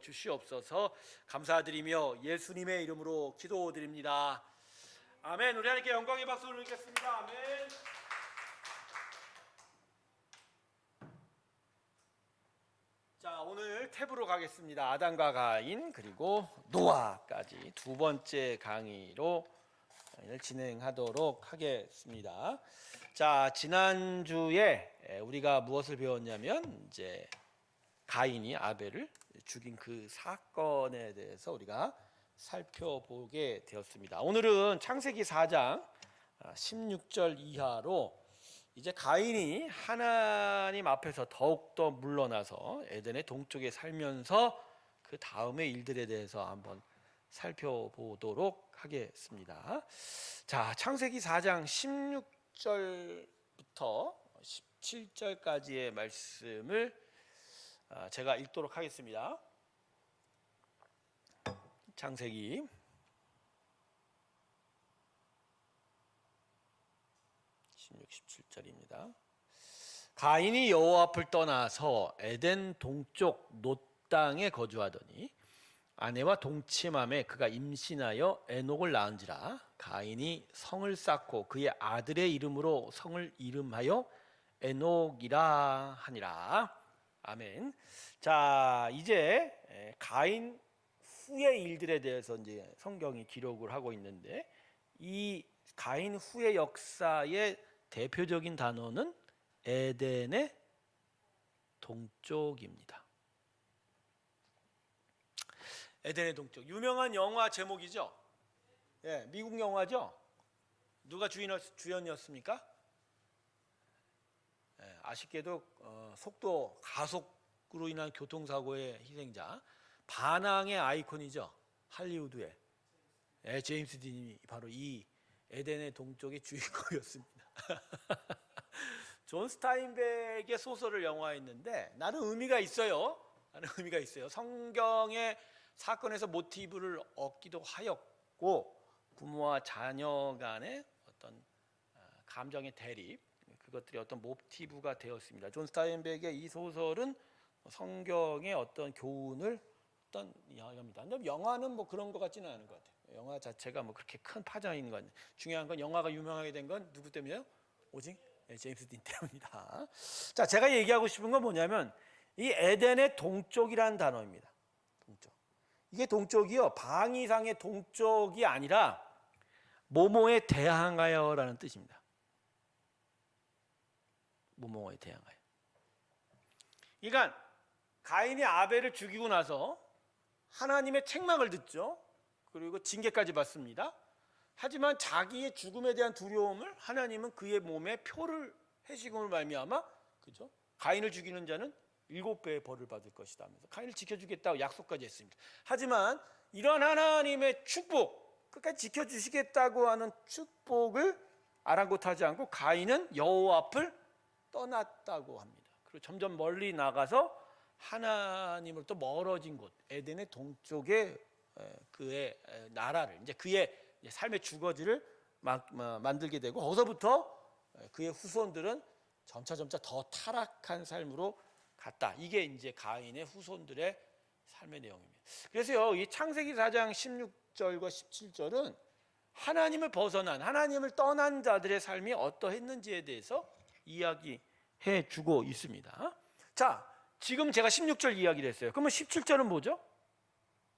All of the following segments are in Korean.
주시옵소서. 감사드리며 예수님의 이름으로 기도드립니다. 아멘. 우리 하나님께 영광의 박수 올리겠습니다. 아멘. 자, 오늘 탭으로 가겠습니다. 아담과 가인 그리고 노아까지 두 번째 강의로 진행하도록 하겠습니다. 자, 지난주에 우리가 무엇을 배웠냐면 이제 가인이 아벨을 죽인 그 사건에 대해서 우리가 살펴보게 되었습니다. 오늘은 창세기 4장 16절 이하로 이제 가인이 하나님 앞에서 더욱더 물러나서 에덴의 동쪽에 살면서 그 다음의 일들에 대해서 한번 살펴보도록 하겠습니다. 자, 창세기 4장 16절부터 17절까지의 말씀을 제가 읽도록 하겠습니다. 창세기 16, 17절입니다. 가인이 여호와 앞을 떠나서 에덴 동쪽 놋 땅에 거주하더니 아내와 동침함에 그가 임신하여 에녹을 낳은지라. 가인이 성을 쌓고 그의 아들의 이름으로 성을 이름하여 에녹이라 하니라. 아멘. 자, 이제 가인 후의 일들에 대해서 이제 성경이 기록을 하고 있는데, 이 가인 후의 역사의 대표적인 단어는 에덴의 동쪽입니다. 에덴의 동쪽. 유명한 영화 제목이죠. 예, 미국 영화죠. 누가 주연이었습니까? 예, 아쉽게도 속도 가속으로 인한 교통사고의 희생자, 반항의 아이콘이죠. 할리우드의 제임스 딘이 바로 이 에덴의 동쪽의 주인공이었습니다. 존 스타인백의 소설을 영화했는데 나는 의미가 있어요. 성경의 사건에서 모티브를 얻기도 하였고, 부모와 자녀 간의 어떤 감정의 대립, 그것들이 어떤 모티브가 되었습니다. 존 스타인백의 이 소설은 성경의 어떤 교훈을 어떤 이야기합니다. 근데 영화는 뭐 그런 것 같지는 않은 것 같아요. 영화 자체가 뭐 그렇게 큰 파장이 있는 건 아니에요. 중요한 건 영화가 유명하게 된 건 누구 때문이에요? 오직 제임스 딘 때문이다. 자, 제가 얘기하고 싶은 건 뭐냐면 이 에덴의 동쪽이라는 단어입니다. 동쪽. 이게 동쪽이요, 방위상의 동쪽이 아니라 모모에 대항하여라는 뜻입니다. 모모에 대항하여. 그러니까 가인이 아벨을 죽이고 나서 하나님의 책망을 듣죠. 그리고 징계까지 받습니다. 하지만 자기의 죽음에 대한 두려움을 하나님은 그의 몸에 표를 해식음으로 말미암아, 그죠? 가인을 죽이는 자는 7배의 벌을 받을 것이다 하면서 가인을 지켜주겠다고 약속까지 했습니다. 하지만 이런 하나님의 축복, 끝까지 지켜주시겠다고 하는 축복을 아랑곳하지 않고 가인은 여호와 앞을 떠났다고 합니다. 그리고 점점 멀리 나가서 하나님으로부터 멀어진 곳, 에덴의 동쪽에 그의 나라를, 이제 그의 삶의 주거지를 만들게 되고, 거기서부터 그의 후손들은 점차 더 타락한 삶으로 갔다. 이게 이제 가인의 후손들의 삶의 내용입니다. 그래서요, 이 창세기 4장 16절과 17절은 하나님을 벗어난, 하나님을 떠난 자들의 삶이 어떠했는지에 대해서 이야기해 주고 있습니다. 자, 지금 제가 16절 이야기를 했어요. 그러면 17절은 뭐죠?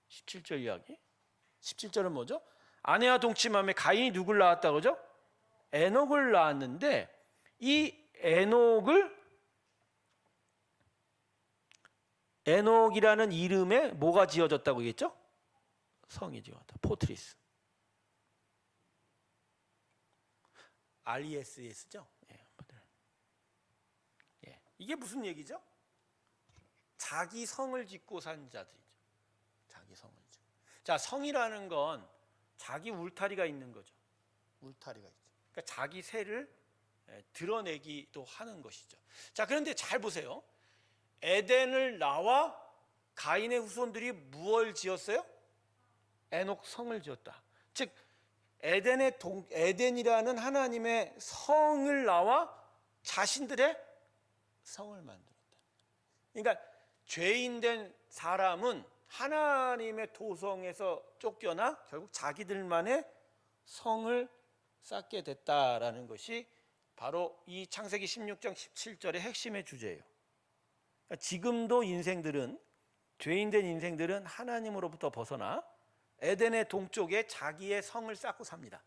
17절 이야기. 17절은 뭐죠? 아내와 동침함에 가인이 누굴 낳았다고 그러죠? 에녹을 낳았는데, 이 에녹이라는 이름에 뭐가 지어졌다고 얘기했죠? 성이 지어졌다. 포트리스. RESS죠? 예. 이게 무슨 얘기죠? 자기 성을 짓고 산 자들이죠. 자기 성을 짓고. 자, 성이라는 건 자기 울타리가 있는 거죠. 울타리가 있죠. 그러니까 자기 세를 드러내기도 하는 것이죠. 자, 그런데 잘 보세요. 에덴을 나와 가인의 후손들이 무엇을 지었어요? 에녹 성을 지었다. 즉 에덴이라는 하나님의 성을 나와 자신들의 성을 만들었다. 그러니까 죄인된 사람은 하나님의 도성에서 쫓겨나 결국 자기들만의 성을 쌓게 됐다라는 것이 바로 이 창세기 16장 17절의 핵심의 주제예요. 그러니까 지금도 인생들은, 죄인된 인생들은 하나님으로부터 벗어나 에덴의 동쪽에 자기의 성을 쌓고 삽니다.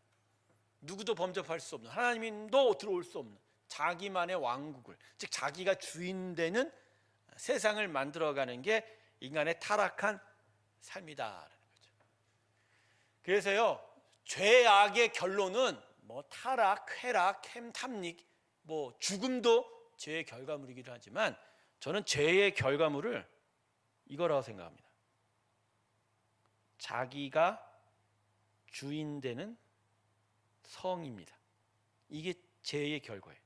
누구도 범접할 수 없는, 하나님도 들어올 수 없는 자기만의 왕국을, 즉 자기가 주인 되는 세상을 만들어가는 게 인간의 타락한 삶이다라는 거죠. 그래서요, 죄악의 결론은 뭐 타락, 쾌락, 탐닉, 뭐 죽음도 죄의 결과물이기도 하지만 저는 죄의 결과물을 이거라고 생각합니다. 자기가 주인 되는 성입니다. 이게 죄의 결과예요.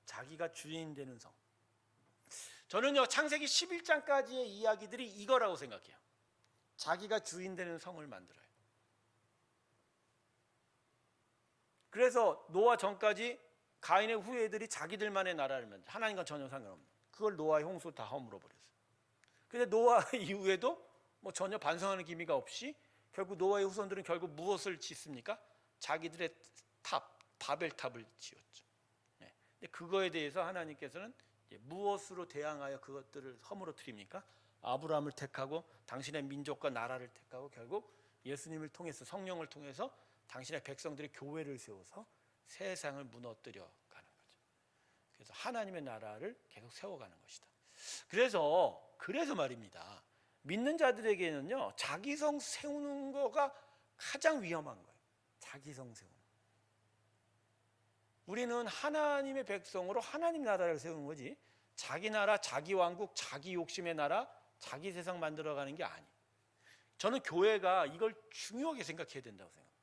자기가 주인 되는 성. 저는요, 창세기 11장까지의 이야기들이 이거라고 생각해요. 자기가 주인 되는 성을 만들어요. 그래서 노아 전까지 가인의 후예들이 자기들만의 나라를 만들어, 하나님과 전혀 상관없는, 그걸 노아의 홍수 다 허물어 버렸어요. 근데 노아 이후에도 뭐 전혀 반성하는 기미가 없이 결국 노아의 후손들은 결국 무엇을 짓습니까? 자기들의 탑, 바벨탑을 지었죠. 네. 근데 그거에 대해서 하나님께서는 무엇으로 대항하여 그것들을 허물어뜨립니까? 아브라함을 택하고 당신의 민족과 나라를 택하고 결국 예수님을 통해서, 성령을 통해서 당신의 백성들의 교회를 세워서 세상을 무너뜨려 가는 거죠. 그래서 하나님의 나라를 계속 세워가는 것이다. 그래서 말입니다. 믿는 자들에게는요, 자기성 세우는 거가 가장 위험한 거예요. 자기성 세우는. 우리는 하나님의 백성으로 하나님 나라를 세우는 거지, 자기 나라, 자기 왕국, 자기 욕심의 나라, 자기 세상 만들어가는 게 아니에요. 저는 교회가 이걸 중요하게 생각해야 된다고 생각해요.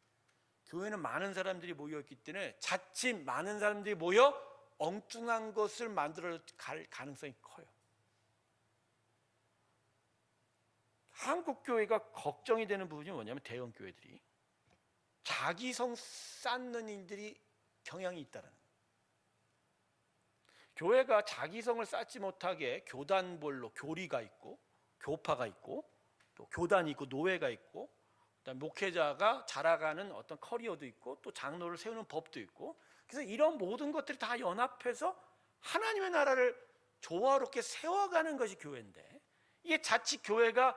교회는 많은 사람들이 모여있기 때문에 자칫 많은 사람들이 모여 엉뚱한 것을 만들어 갈 가능성이 커요. 한국 교회가 걱정이 되는 부분이 뭐냐면, 대형 교회들이 자기성 쌓는 일들이 경향이 있다는 거예요. 교회가 자기성을 쌓지 못하게 교단별로 교리가 있고, 교파가 있고, 또 교단이 있고, 노회가 있고, 그다음에 목회자가 자라가는 어떤 커리어도 있고, 또 장로를 세우는 법도 있고, 그래서 이런 모든 것들이 다 연합해서 하나님의 나라를 조화롭게 세워가는 것이 교회인데, 이게 자칫 교회가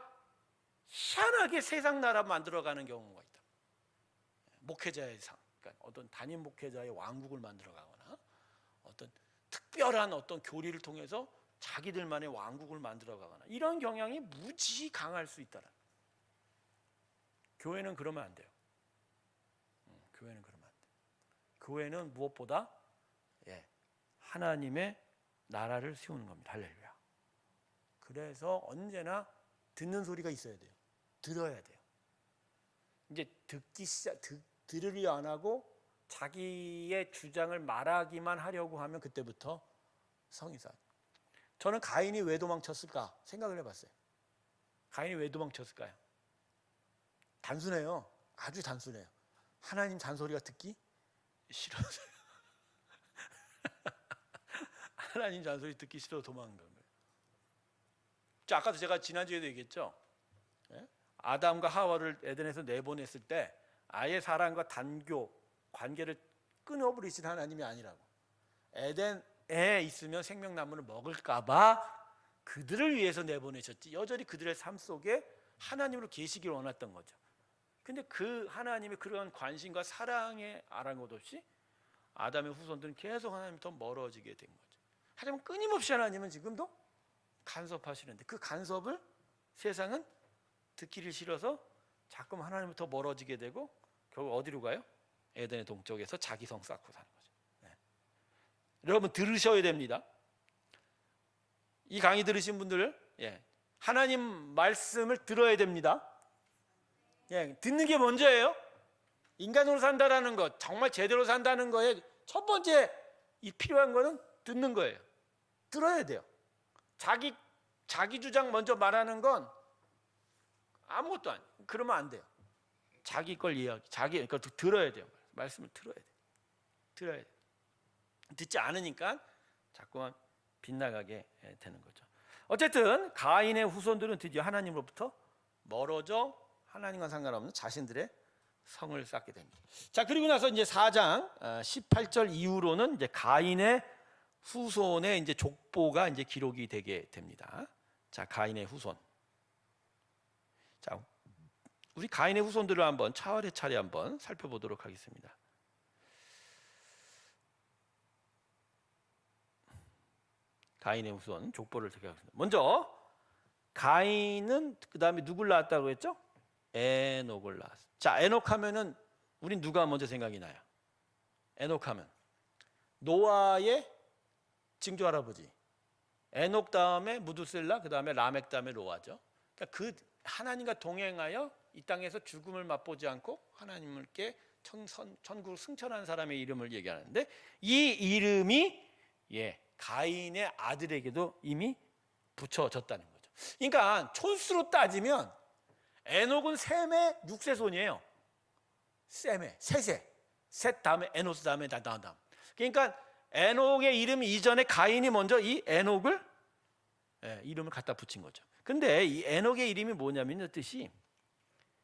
희한하게 세상 나라 만들어가는 경우가 있다. 목회자의 상, 그러니까 어떤 담임 목회자의 왕국을 만들어가거나 어떤 특별한 어떤 교리를 통해서 자기들만의 왕국을 만들어가거나 이런 경향이 무지 강할 수 있다는. 교회는 그러면 안 돼요. 교회는 그러면 안 돼요. 교회는 무엇보다 하나님의 나라를 세우는 겁니다. 할렐루야. 그래서 언제나 듣는 소리가 있어야 돼요. 들어야 돼요. 이제 들으려 안 하고 자기의 주장을 말하기만 하려고 하면 그때부터 성이 쌓여요. 저는 가인이 왜 도망쳤을까 생각을 해봤어요. 가인이 왜 도망쳤을까요? 단순해요. 아주 단순해요. 하나님 잔소리가 듣기 싫어서요. 하나님 잔소리 듣기 싫어 도망간 거예요. 아까도 제가 지난주에도 얘기했죠. 아담과 하와를 에덴에서 내보냈을 때 아예 사람과 단교, 관계를 끊어버리신 하나님이 아니라고. 에덴에 있으면 생명나무를 먹을까 봐 그들을 위해서 내보내셨지, 여전히 그들의 삶 속에 하나님으로 계시기를 원했던 거죠. 근데 그 하나님의 그런 관심과 사랑에 아랑곳 없이 아담의 후손들은 계속 하나님부터 멀어지게 된 거죠. 하지만 끊임없이 하나님은 지금도 간섭하시는데, 그 간섭을 세상은 듣기를 싫어서 자꾸 하나님부터 멀어지게 되고 결국 어디로 가요? 에덴의 동쪽에서 자기 성 쌓고 사는 거죠. 여러분 들으셔야 됩니다. 이 강의 들으신 분들, 하나님 말씀을 들어야 됩니다. 듣는 게 먼저예요. 인간으로 산다라는 것, 정말 제대로 산다는 거에 첫 번째 이 필요한 거는 듣는 거예요. 들어야 돼요. 자기 주장 먼저 말하는 건 아무것도 아니에요. 그러면 안 돼요. 자기 걸 이야기, 그러니까 들어야 돼요. 말씀을 들어야 돼요. 들어야 돼요. 듣지 않으니까 자꾸만 빗나가게 되는 거죠. 어쨌든 가인의 후손들은 드디어 하나님으로부터 멀어져 하나님과 상관없는 자신들의 성을 쌓게 됩니다. 자, 그리고 나서 이제 4장 18절 이후로는 이제 가인의 후손의 이제 족보가 이제 기록이 되게 됩니다. 자, 가인의 후손. 자, 우리 가인의 후손들을 한번 차례차례 한번 살펴보도록 하겠습니다. 가인의 후손 족보를 드리겠습니다. 먼저 가인은 그 다음에 누굴 낳았다고 했죠? 에녹을 낳았어요. 자, 에녹 하면은 우린 누가 먼저 생각이 나요? 에녹 하면 노아의 증조 할아버지. 에녹 다음에 무두셀라, 그 다음에 라멕 다음에 노아죠. 그러니까 그 하나님과 동행하여 이 땅에서 죽음을 맛보지 않고 하나님께 천국을 승천한 사람의 이름을 얘기하는데, 이 이름이 가인의 아들에게도 이미 붙여졌다는 거죠. 그러니까 촌수로 따지면 에녹은 셈의 6세 손이에요. 셈의 셋세. 셋 다음에 에노스 다음에 다음. 그러니까 에녹의 이름 이전에 가인이 먼저 이 에녹을 이름을 갖다 붙인 거죠. 근데 이 에녹의 이름이 뭐냐면 뜻이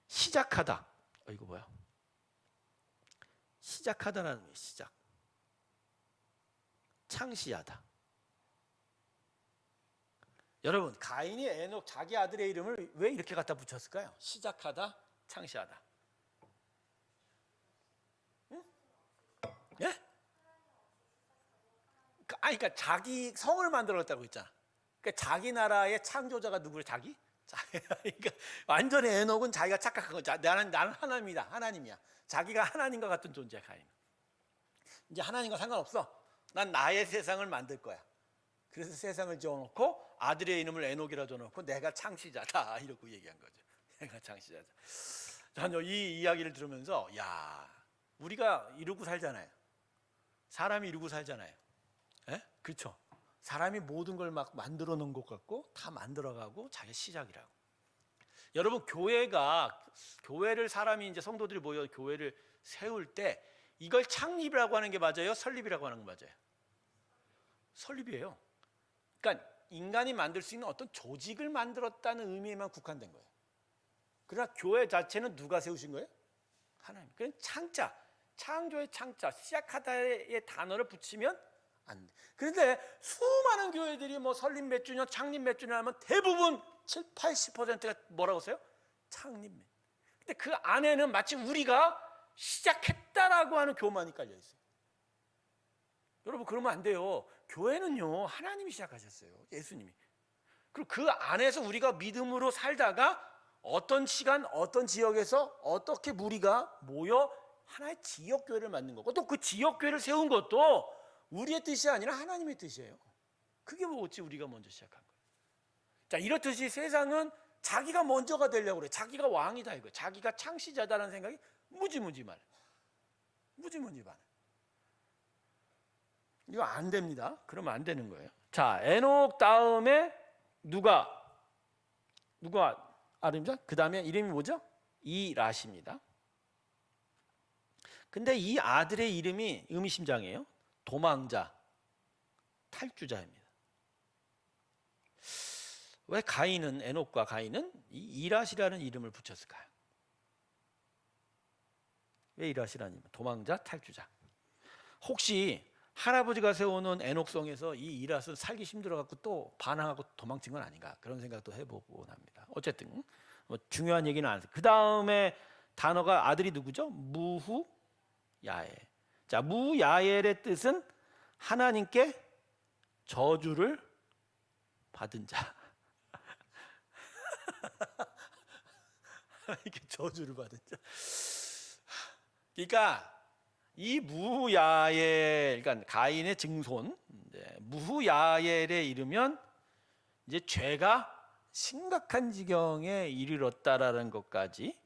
시작하다. 이거 뭐야? 시작하다라는 거예요. 시작. 창시하다. 여러분, 가인이 에녹 자기 아들의 이름을 왜 이렇게 갖다 붙였을까요? 시작하다, 창시하다. 응? 예? 그러니까 자기 성을 만들었다고 했잖아. 그러니까 자기 나라의 창조자가 누구를 자기? 그러니까 완전히 에녹은 자기가 착각한 거죠. 나는 하나님이다. 하나님이야. 자기가 하나님과 같은 존재야, 가인. 이제 하나님과 상관없어. 난 나의 세상을 만들 거야. 그래서 세상을 지어놓고 아들의 이름을 에녹이라 줘놓고 내가 창시자다 이러고 얘기한 거죠. 내가 창시자다. 저는 이 이야기를 들으면서 우리가 이루고 살잖아요. 사람이 이루고 살잖아요. 그렇죠. 사람이 모든 걸 막 만들어 놓은 것 같고 다 만들어가고 자기 시작이라고. 여러분, 교회를 사람이 이제 성도들이 모여 교회를 세울 때 이걸 창립이라고 하는 게 맞아요? 설립이라고 하는 거 맞아요? 설립이에요. 그러니까 인간이 만들 수 있는 어떤 조직을 만들었다는 의미에만 국한된 거예요. 그러나 교회 자체는 누가 세우신 거예요? 하나님. 그냥 창자, 창조의 창자, 시작하다의 단어를 붙이면 안 돼. 그런데 수많은 교회들이 뭐 설립 몇 주년, 창립 몇 주년 하면 대부분 70-80%가 뭐라고 써요? 창립. 근데 그 안에는 마치 우리가 시작했다라고 하는 교만이 깔려 있어요. 여러분, 그러면 안 돼요. 교회는요, 하나님이 시작하셨어요. 예수님이. 그리고 그 안에서 우리가 믿음으로 살다가 어떤 시간, 어떤 지역에서 어떻게 무리가 모여 하나의 지역교회를 만든 거고, 또 그 지역교회를 세운 것도 우리의 뜻이 아니라 하나님의 뜻이에요. 그게 뭐 어찌 우리가 먼저 시작한 거예요. 자, 이렇듯이 세상은 자기가 먼저가 되려고 그래. 자기가 왕이다 이거예요. 자기가 창시자다라는 생각이 무지무지 많아요. 무지무지 많아요. 이거 안 됩니다. 그러면 안 되는 거예요. 자, 에녹 다음에 누가 아름자? 그 다음에 이름이 뭐죠? 이라시입니다. 근데 이 아들의 이름이 의미심장해요. 도망자, 탈주자입니다. 왜 에녹과 가인은 이 이라시라는 이름을 붙였을까요? 왜 이라시라는 이름? 도망자, 탈주자. 혹시 할아버지가 세워놓은 에녹성에서 이 이라스는 살기 힘들어갖고 또 반항하고 도망친 건 아닌가, 그런 생각도 해보곤 합니다. 어쨌든 뭐 중요한 얘기는 안 해요. 그 다음에 단어가 아들이 누구죠? 무후야엘. 자, 무야엘의 뜻은 하나님께 저주를 받은 자. 하나님께 저주를 받은 자. 그러니까 이 무야엘, 그러니까 가인의 증손, 무야엘에 이르면 이제 죄가 심각한 지경에 이르렀다라는 것까지,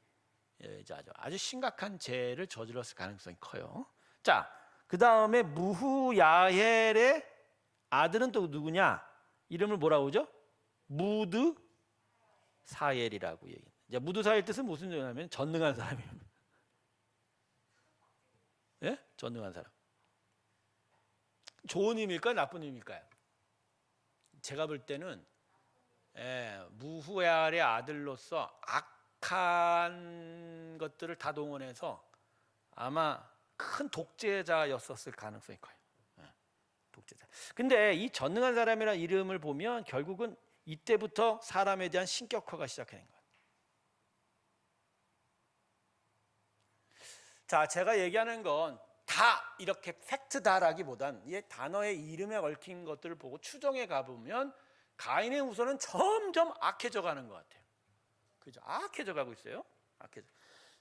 아주 심각한 죄를 저질렀을 가능성이 커요. 자, 그 다음에 무야엘의 아들은 또 누구냐? 이름을 뭐라고 하죠? 무드사엘이라고 얘기해요. 이제 무드사엘 뜻은 무슨 뜻이냐면 전능한 사람이에요. 예? 전능한 사람. 좋은 의미일까요? 나쁜 의미일까요? 제가 볼 때는 무후야의 아들로서 악한 것들을 다 동원해서 아마 큰 독재자였었을 가능성이 커요. 독재자. 근데 이 전능한 사람이라는 이름을 보면 결국은 이때부터 사람에 대한 신격화가 시작하는 거예요. 자, 제가 얘기하는 건 다 이렇게 팩트다라기보단 이 단어의 이름에 얽힌 것들을 보고 추정해 가보면 가인의 후손은 점점 악해져 가는 것 같아요. 그죠? 악해져 가고 있어요. 악해져.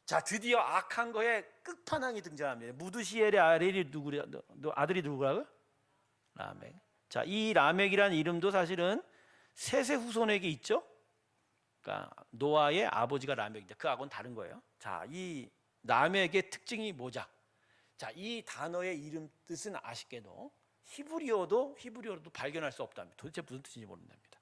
자, 드디어 악한 거에 끝판왕이 등장합니다. 무드시엘의 아들이 누구라고요? 라멕. 자, 이 라멕이라는 이름도 사실은 셋의 후손에게 있죠. 그러니까 노아의 아버지가 라멕인데 그하고는 다른 거예요. 자, 이 라멕의 특징이 뭐죠? 자, 이 단어의 이름 뜻은 아쉽게도 히브리어도 발견할 수 없답니다. 도대체 무슨 뜻인지 모른답니다.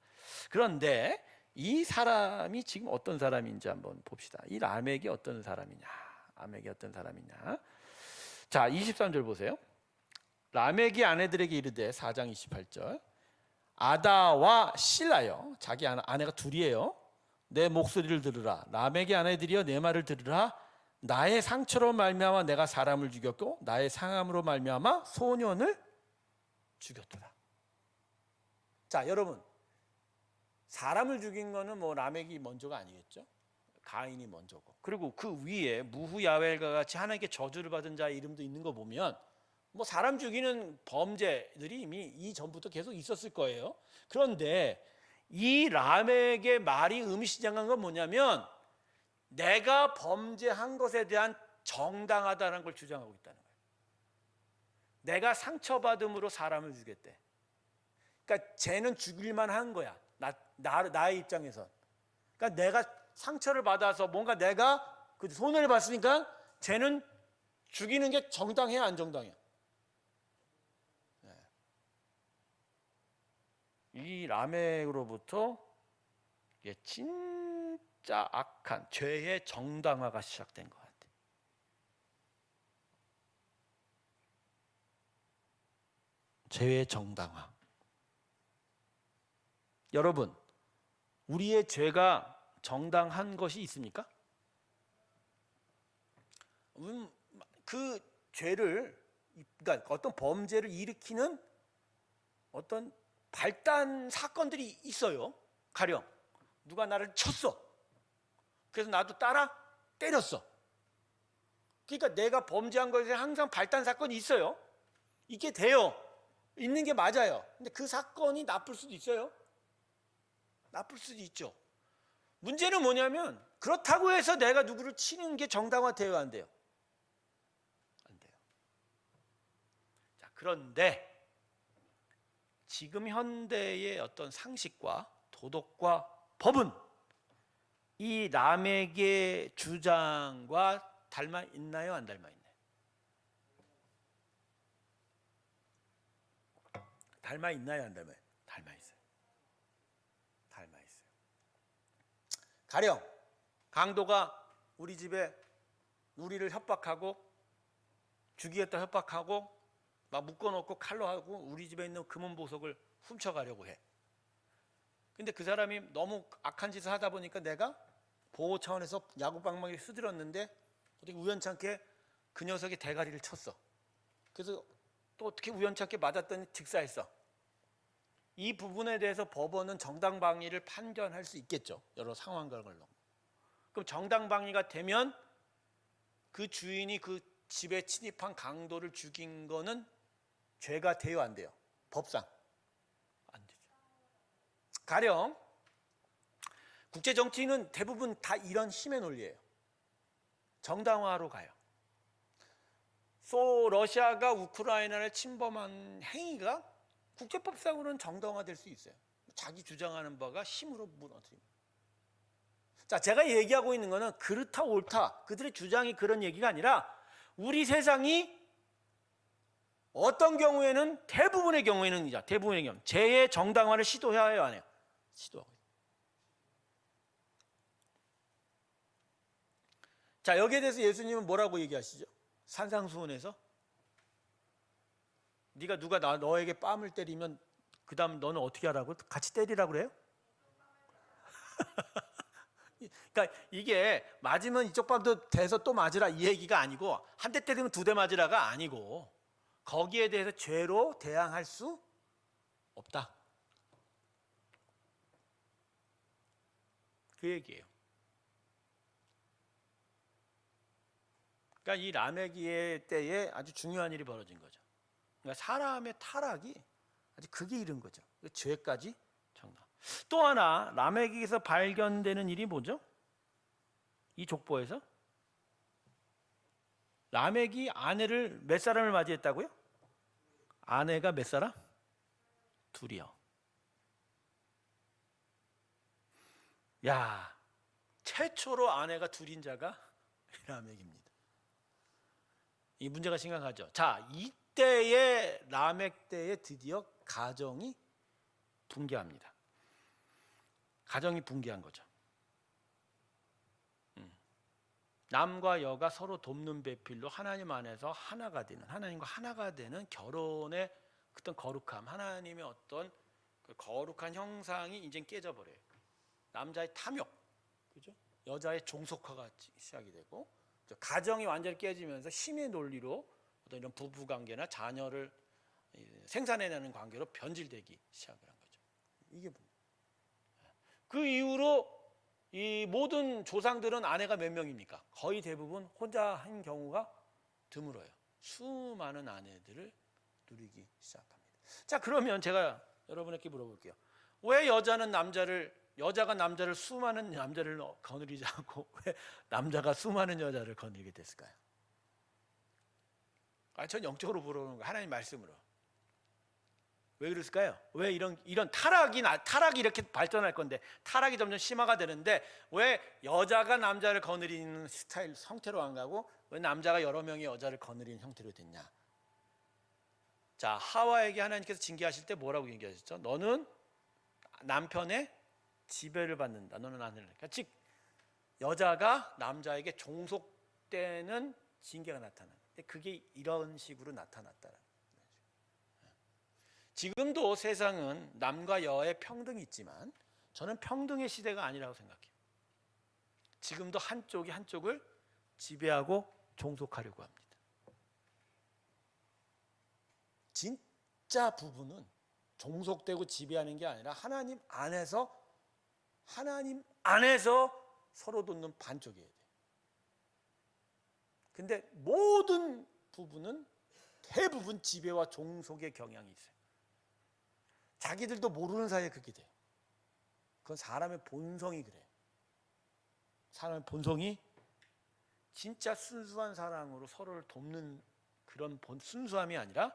그런데 이 사람이 지금 어떤 사람인지 한번 봅시다. 이 라멕이 어떤 사람이냐? 라멕이 어떤 사람이냐? 자, 23절 보세요. 라멕이 아내들에게 이르되 4장 28절 아다와 실라여, 자기 아내가 둘이에요. 내 목소리를 들으라. 라멕의 아내들이여 내 말을 들으라. 나의 상처로 말미암아 내가 사람을 죽였고 나의 상함으로 말미암아 소년을 죽였더라. 자, 여러분, 사람을 죽인 거는 뭐 라멕이 먼저가 아니겠죠? 가인이 먼저고. 그리고 그 위에 무후야웰과 같이 하나님께 저주를 받은 자의 이름도 있는 거 보면 뭐 사람 죽이는 범죄들이 이미 이전부터 계속 있었을 거예요. 그런데 이 라멕의 말이 의미시장한 건 뭐냐면 내가 범죄한 것에 대한 정당하다는 걸 주장하고 있다는 거예요. 내가 상처받음으로 사람을 죽였대. 그러니까 쟤는 죽일만 한 거야. 나의 입장에선. 그러니까 내가 상처를 받아서 뭔가 내가 그 손해를 봤으니까 쟤는 죽이는 게 정당해, 안 정당해? 이 라멕으로부터 진짜 악한 죄의 정당화가 시작된 것 같아요. 죄의 정당화. 여러분, 우리의 죄가 정당한 것이 있습니까? 그 죄를, 그러니까 어떤 범죄를 일으키는 어떤 발단 사건들이 있어요. 가령 누가 나를 쳤어. 그래서 나도 따라 때렸어. 그러니까 내가 범죄한 것에 항상 발단 사건이 있어요. 이게 돼요. 있는 게 맞아요. 근데 그 사건이 나쁠 수도 있어요. 나쁠 수도 있죠. 문제는 뭐냐면 그렇다고 해서 내가 누구를 치는 게 정당화돼요, 안 돼요? 안 돼요. 자, 그런데 지금 현대의 어떤 상식과 도덕과 법은 이 라멕의 주장과 닮아 있나요, 안 닮아 있나요? 닮아 있나요, 안 닮아요? 닮아 있어요. 닮아 있어요. 가령 강도가 우리 집에 우리를 협박하고 죽이겠다 협박하고 막 묶어놓고 칼로 하고 우리 집에 있는 금은 보석을 훔쳐가려고 해. 근데 그 사람이 너무 악한 짓을 하다 보니까 내가 보호 차원에서 야구방망이를 휘둘렀는데 어떻게 우연찮게 그 녀석이 대가리를 쳤어. 그래서 또 어떻게 우연찮게 맞았더니 직사했어. 이 부분에 대해서 법원은 정당방위를 판결할 수 있겠죠. 여러 상황과 걸로. 그럼 정당방위가 되면 그 주인이 그 집에 침입한 강도를 죽인 거는 죄가 돼요, 안 돼요? 법상 안 되죠. 가령 국제 정치는 대부분 다 이런 힘의 논리예요. 정당화로 가요. 러시아가 우크라이나를 침범한 행위가 국제법상으로는 정당화될 수 있어요. 자기 주장하는 바가 힘으로 무너집니다. 자, 제가 얘기하고 있는 거는 그렇다 옳다 그들의 주장이 그런 얘기가 아니라 우리 세상이 어떤 경우에는 대부분의 경우 죄의 정당화를 시도해야 해요, 안 해요? 시도하고 있어요. 자, 여기에 대해서 예수님은 뭐라고 얘기하시죠? 산상수훈에서 누가 너에게 뺨을 때리면 그 다음 너는 어떻게 하라고? 같이 때리라고 그래요? 그러니까 이게 맞으면 이쪽 밥도 대서 또 맞으라 이 얘기가 아니고, 한 대 때리면 두 대 맞으라가 아니고, 거기에 대해서 죄로 대항할 수 없다, 그 얘기예요. 그러니까 이 라메기의 때에 아주 중요한 일이 벌어진 거죠. 그러니까 사람의 타락이 아주 극에 이른 거죠. 죄까지 정답. 또 하나 라메기에서 발견되는 일이 뭐죠? 이 족보에서 라멕이 아내를 몇 사람을 맞이했다고요? 아내가 몇 사람? 둘이요. 야, 최초로 아내가 둘인 자가 라멕입니다. 이 문제가 심각하죠. 자, 이때의 라멕 때에 드디어 가정이 붕괴합니다. 가정이 붕괴한 거죠. 남과 여가 서로 돕는 배필로 하나님 안에서 하나가 되는, 하나님과 하나가 되는 결혼의 어떤 거룩함, 하나님의 어떤 그 거룩한 형상이 이제 깨져버려요. 남자의 탐욕, 그죠? 여자의 종속화가 시작이 되고, 가정이 완전히 깨지면서 힘의 논리로 어떤 이런 부부관계나 자녀를 생산해내는 관계로 변질되기 시작을 한 거죠. 이게 그 이후로 이 모든 조상들은 아내가 몇 명입니까? 거의 대부분 혼자 한 경우가 드물어요. 수많은 아내들을 누리기 시작합니다. 자, 그러면 제가 여러분에게 물어볼게요. 왜 여자가 남자를 수많은 남자를 거느리지 않고 왜 남자가 수많은 여자를 거느리게 됐을까요? 전 영적으로 물어보는 거예요. 하나님 말씀으로. 왜 그랬을까요? 왜 이런 타락이 이렇게 발전할 건데, 타락이 점점 심화가 되는데 왜 여자가 남자를 거느리는 스타일 형태로 안 가고 왜 남자가 여러 명의 여자를 거느리는 형태로 됐냐? 자, 하와에게 하나님께서 징계하실 때 뭐라고 징계하셨죠? 너는 남편의 지배를 받는다. 너는 아내를. 그러니까 즉 여자가 남자에게 종속되는 징계가 나타나는. 그게 이런 식으로 나타났다. 지금도 세상은 남과 여의 평등이 있지만 저는 평등의 시대가 아니라고 생각해요. 지금도 한쪽이 한쪽을 지배하고 종속하려고 합니다. 진짜 부부는 종속되고 지배하는 게 아니라 하나님 안에서 서로 돕는 반쪽이어야 돼요. 근데 모든 부부는 대부분 지배와 종속의 경향이 있어요. 자기들도 모르는 사이에 그렇게 돼요. 그건 사람의 본성이 그래요. 사람의 본성이 진짜 순수한 사랑으로 서로를 돕는 그런 순수함이 아니라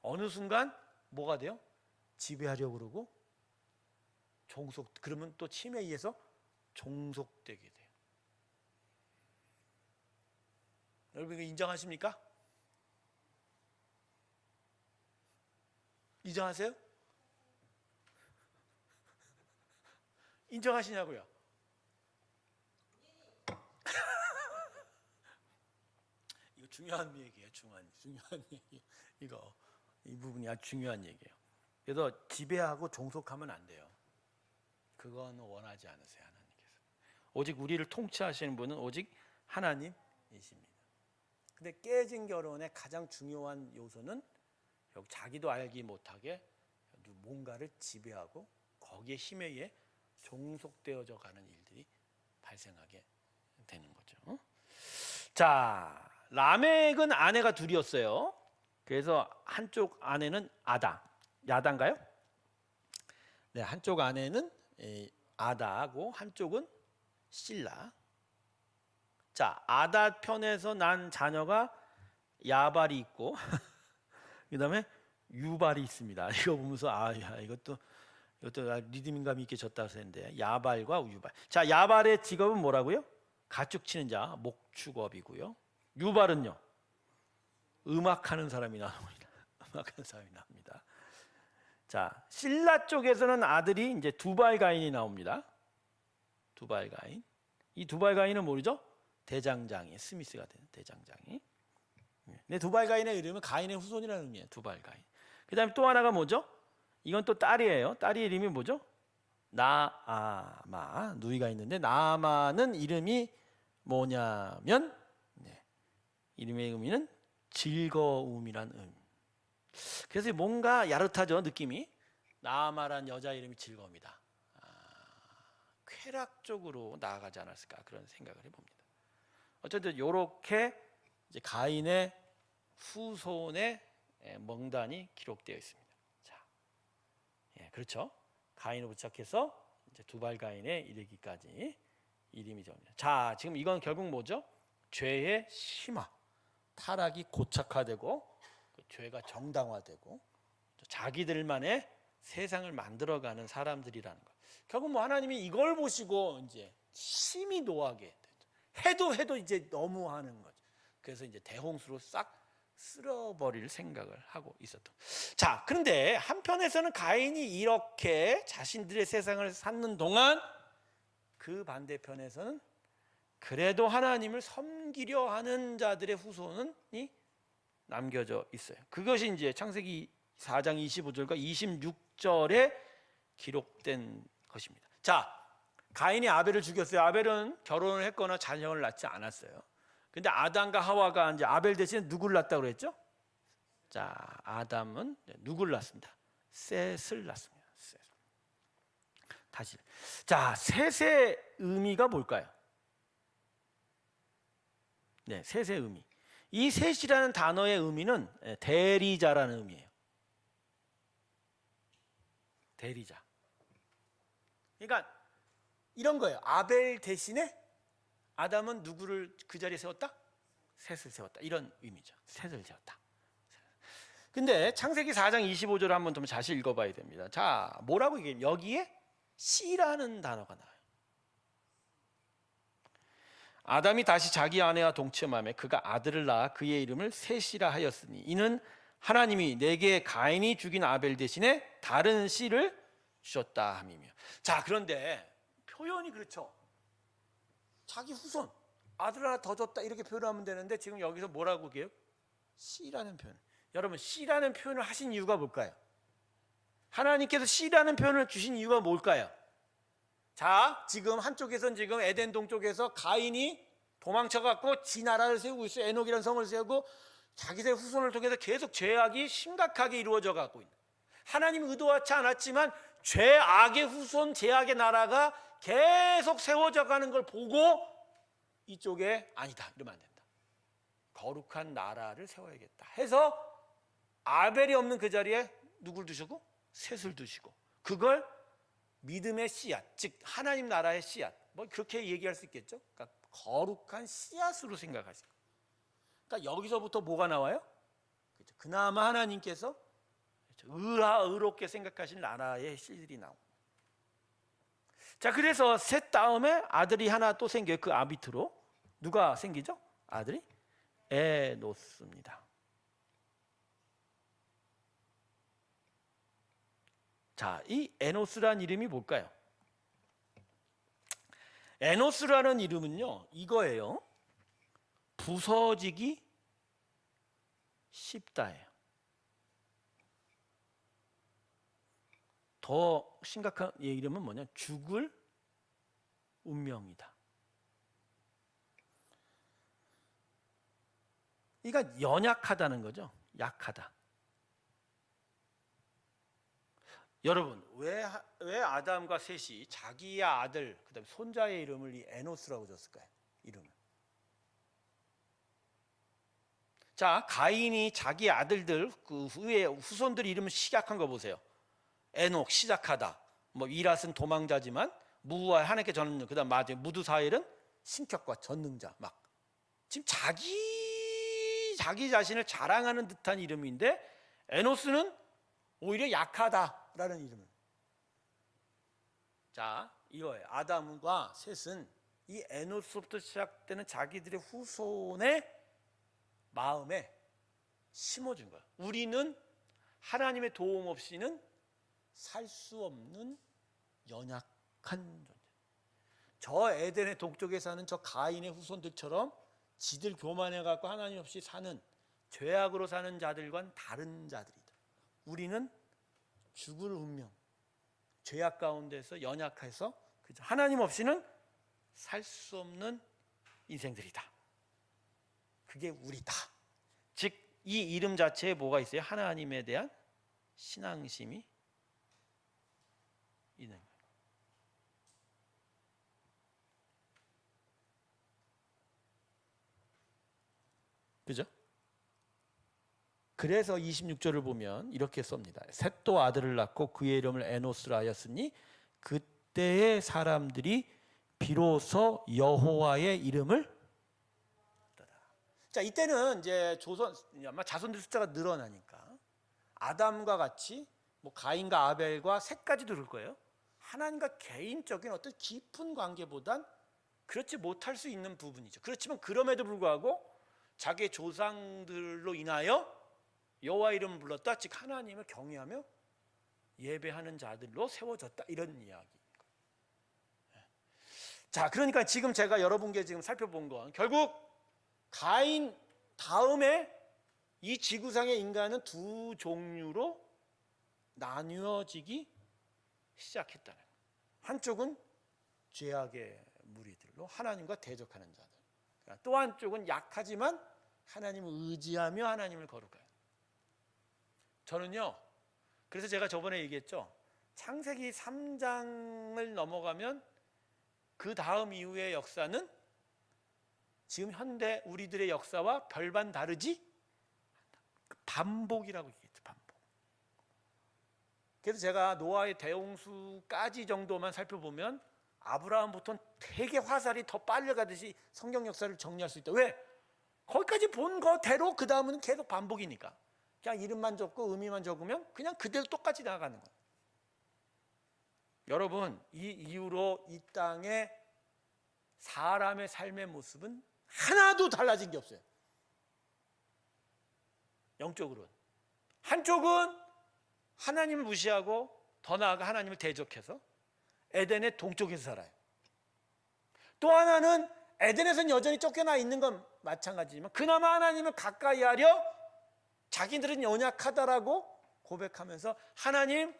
어느 순간 뭐가 돼요? 지배하려고 그러고 그러면 또 침에 의해서 종속되게 돼요. 여러분 이거 인정하십니까? 인정하세요? 인정하시냐고요? 이거 중요한 얘기예요. 중요한 얘기. 이 부분이 아주 중요한 얘기예요. 그래서 지배하고 종속하면 안 돼요. 그건 원하지 않으세요, 하나님께서. 오직 우리를 통치하시는 분은 오직 하나님이십니다. 근데 깨진 결혼의 가장 중요한 요소는 자기도 알기 못하게 뭔가를 지배하고 거기에 힘에 의해 종속되어져 가는 일들이 발생하게 되는 거죠. 자, 라멕은 아내가 둘이었어요. 그래서 한쪽 아내는 야다인가요? 네, 한쪽 아내는 아다하고 한쪽은 실라. 자, 아다 편에서 난 자녀가 야발이 있고 그다음에 유발이 있습니다. 이거 보면서 이것도 리듬감이 있게 졌다고 했는데 야발과 유발. 자, 야발의 직업은 뭐라고요? 가축 치는 자, 목축업이고요. 유발은요? 음악하는 사람이 나옵니다. 음악하는 사람이 나옵니다. 자, 실라 쪽에서는 아들이 이제 두발가인이 나옵니다. 두발가인. 이 두발가인은 모르죠? 대장장이, 스미스가 되는 대장장이. 근데 두발가인의 이름은 가인의 후손이라는 의미예요. 두발가인. 그다음에 또 하나가 뭐죠? 이건 또 딸이에요. 딸의 이름이 뭐죠? 나아마, 누이가 있는데 나아마는 이름이 뭐냐면 이름의 의미는 즐거움이란 의미. 그래서 뭔가 야릇하죠, 느낌이. 나아마란 여자 이름이 즐거움이다. 쾌락 쪽으로 나아가지 않았을까 그런 생각을 해봅니다. 어쨌든 이렇게 이제 가인의 후손의 명단이 기록되어 있습니다. 자, 그렇죠. 가인을 부착해서 이제 두발 가인에 이르기까지 이름이 정합니다. 자, 지금 이건 결국 뭐죠? 죄의 심화, 타락이 고착화되고 그 죄가 정당화되고 자기들만의 세상을 만들어가는 사람들이라는 것. 결국 뭐 하나님이 이걸 보시고 이제 심히 노하게 되죠. 해도 이제 너무 하는 거죠. 그래서 이제 대홍수로 싹 쓸어버릴 생각을 하고 있었던. 자, 그런데 한편에서는 가인이 이렇게 자신들의 세상을 사는 동안 그 반대편에서는 그래도 하나님을 섬기려 하는 자들의 후손이 남겨져 있어요. 그것이 이제 창세기 4장 25절과 26절에 기록된 것입니다. 자, 가인이 아벨을 죽였어요. 아벨은 결혼을 했거나 자녀를 낳지 않았어요. 근데 아담과 하와가 이제 아벨 대신에 누구를 낳았다고 그랬죠? 자, 아담은 누구를 낳습니다? 셋을 낳습니다. 셋. 다시. 자, 셋의 의미가 뭘까요? 네, 셋의 의미. 이 셋이라는 단어의 의미는 대리자라는 의미예요. 대리자. 그러니까 이런 거예요. 아벨 대신에 아담은 누구를 그 자리에 세웠다? 셋을 세웠다. 이런 의미죠. 셋을 세웠다. 근데 창세기 4장 25절을 한번 좀 다시 읽어봐야 됩니다. 자, 뭐라고 얘기해요? 여기에 씨라는 단어가 나와요. 아담이 다시 자기 아내와 동침하며 그가 아들을 낳아 그의 이름을 셋이라 하였으니 이는 하나님이 내게 가인이 죽인 아벨 대신에 다른 씨를 주셨다 함이며. 자, 그런데 표현이 그렇죠. 자기 후손 아들 하나 더 줬다 이렇게 표현하면 되는데 지금 여기서 뭐라고 해요? 씨라는 표현. 여러분, 씨라는 표현을 하신 이유가 뭘까요? 하나님께서 씨라는 표현을 주신 이유가 뭘까요? 자, 지금 한쪽에서는 지금 에덴 동쪽에서 가인이 도망쳐갖고 지 나라를 세우고 있어요. 에녹이라는 성을 세우고 자기의 후손을 통해서 계속 죄악이 심각하게 이루어져 가고 있는. 하나님이 의도하지 않았지만 죄악의 후손, 죄악의 나라가 계속 세워져 가는 걸 보고 이쪽에 아니다, 이러면 안 된다. 거룩한 나라를 세워야겠다 해서 아벨이 없는 그 자리에 누굴 두시고? 셋을 두시고 그걸 믿음의 씨앗, 즉 하나님 나라의 씨앗, 뭐 그렇게 얘기할 수 있겠죠. 그러니까 거룩한 씨앗으로 생각하시고. 그러니까 여기서부터 뭐가 나와요? 그렇죠. 그나마 하나님께서 의롭게 생각하신 나라의 씨들이 나옵니다. 자, 그래서 셋 다음에 아들이 하나 또 생겨요. 그 아비트로 누가 생기죠? 아들이 에노스입니다. 자, 이 에노스라는 이름이 뭘까요? 에노스라는 이름은요, 이거예요. 부서지기 쉽다예요. 더 심각한 이름은 뭐냐? 죽을 운명이다. 그러니까 연약하다는 거죠. 약하다. 여러분, 왜 아담과 셋이 자기의 아들, 그다음에 손자의 이름을 이 에노스라고 줬을까요? 이름을. 자, 가인이 자기 아들들 그 후에 후손들 이름을 시작한 거 보세요. 에녹 시작하다. 뭐 이랏은 도망자지만 무와 하나님께 전능. 그다음 마지 무두사일은 신격과 전능자. 막 지금 자기 자신을 자랑하는 듯한 이름인데 에노스는 오히려 약하다라는 이름을. 자, 이거예요. 아담과 셋은 이 에노스부터 시작되는 자기들의 후손의 마음에 심어준 거예요. 우리는 하나님의 도움 없이는 살 수 없는 연약한 존재. 저 에덴의 동쪽에 사는 저 가인의 후손들처럼 지들 교만해갖고 하나님 없이 사는 죄악으로 사는 자들과는 다른 자들이다. 우리는 죽을 운명, 죄악 가운데서 연약해서 그죠? 하나님 없이는 살 수 없는 인생들이다. 그게 우리다. 즉 이 이름 자체에 뭐가 있어요? 하나님에 대한 신앙심이 있는 거예요. 그죠? 그래서 26절을 보면 이렇게 씁니다. 셋도 아들을 낳고 그의 이름을 에노스라 하였으니 그때의 사람들이 비로소 여호와의 이름을. 자, 이때는 이제 아마 자손들 숫자가 늘어나니까 아담과 같이 뭐 가인과 아벨과 셋까지도 그럴 거예요. 하나님과 개인적인 어떤 깊은 관계보단 그렇지 못할 수 있는 부분이죠. 그렇지만 그럼에도 불구하고 자기의 조상들로 인하여 여호와 이름을 불렀다. 즉 하나님을 경외하며 예배하는 자들로 세워졌다. 이런 이야기. 자, 그러니까 지금 제가 여러분께 지금 살펴본 건 결국 가인 다음에 이 지구상의 인간은 두 종류로 나뉘어지기 시작했다는 거예요. 한쪽은 죄악의 무리들로 하나님과 대적하는 자들. 또 한쪽은 약하지만 하나님을 의지하며 하나님을 거룩해요. 저는요, 그래서 제가 저번에 얘기했죠. 창세기 3장을 넘어가면 그 다음 이후의 역사는 지금 현대 우리들의 역사와 별반 다르지 반복이라고 얘기했죠. 반복. 그래서 제가 노아의 대홍수까지 정도만 살펴보면 아브라함부터는 되게 화살이 더 빨려가듯이 성경 역사를 정리할 수 있다. 왜? 거기까지 본 거대로 그 다음은 계속 반복이니까. 그냥 이름만 적고 의미만 적으면 그냥 그대로 똑같이 나아가는 거예요. 여러분, 이 이후로 이 땅에 사람의 삶의 모습은 하나도 달라진 게 없어요. 영적으로는. 한쪽은 하나님을 무시하고 더 나아가 하나님을 대적해서 에덴의 동쪽에서 살아요. 또 하나는 에덴에서는 여전히 쫓겨나 있는 건 마찬가지지만 그나마 하나님을 가까이 하려 자기들은 연약하다라고 고백하면서 하나님의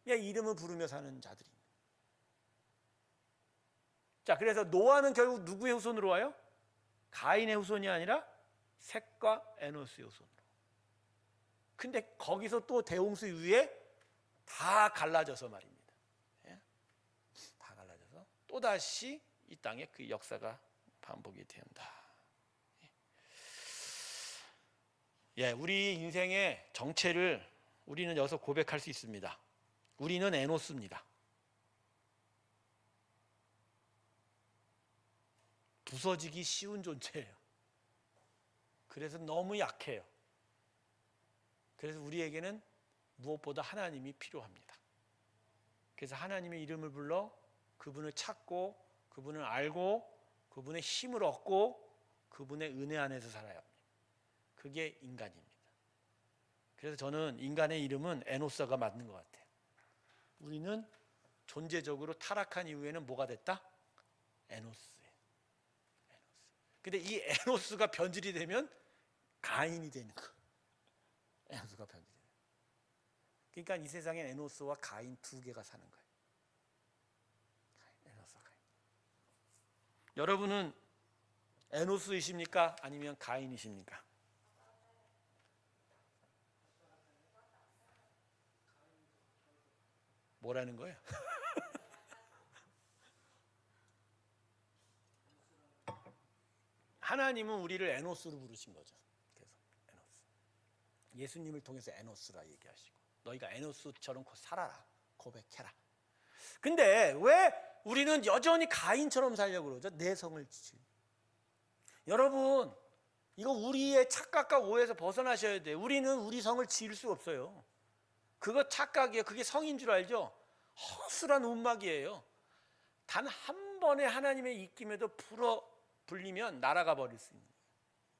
이름을 부르며 사는 자들입니다. 자, 그래서 노아는 결국 누구의 후손으로 와요? 가인의 후손이 아니라 셋과 에노스의 후손으로. 근데 거기서 또 대홍수 이후에 다 갈라져서 말입니다. 다 갈라져서 또다시 이 땅에 그 역사가 반복이 된다. 우리 인생의 정체를 우리는 여기서 고백할 수 있습니다. 우리는 에노스입니다. 부서지기 쉬운 존재예요. 그래서 너무 약해요. 그래서 우리에게는 무엇보다 하나님이 필요합니다. 그래서 하나님의 이름을 불러 그분을 찾고 그분을 알고 그분의 힘을 얻고 그분의 은혜 안에서 살아야 합니다. 그게 인간입니다. 그래서 저는 인간의 이름은 에노스가 맞는 것 같아요. 우리는 존재적으로 타락한 이후에는 뭐가 됐다? 에노스예요. 근데 이 에노스가 변질이 되면 가인이 되는 거예요. 에노스가 변질이 돼요. 그러니까 이 세상에 에노스와 가인 두 개가 사는 거예요. 에노스와 가인. 여러분은 에노스이십니까? 아니면 가인이십니까? 뭐라는 거예요? 하나님은 우리를 에노스로 부르신 거죠. 그래서 에노스. 예수님을 통해서 에노스라 얘기하시고 너희가 에노스처럼 살아라. 고백해라. 근데 왜 우리는 여전히 가인처럼 살려고 그러죠? 내성을 지키고. 여러분, 이거 우리의 착각과 오해에서 벗어나셔야 돼요. 우리는 우리 성을 지을 수 없어요. 그거 착각이에요. 그게 성인 줄 알죠? 허술한 운막이에요. 단 한 번의 하나님의 입김에도 불리면 날아가 버릴 수 있는 거예요.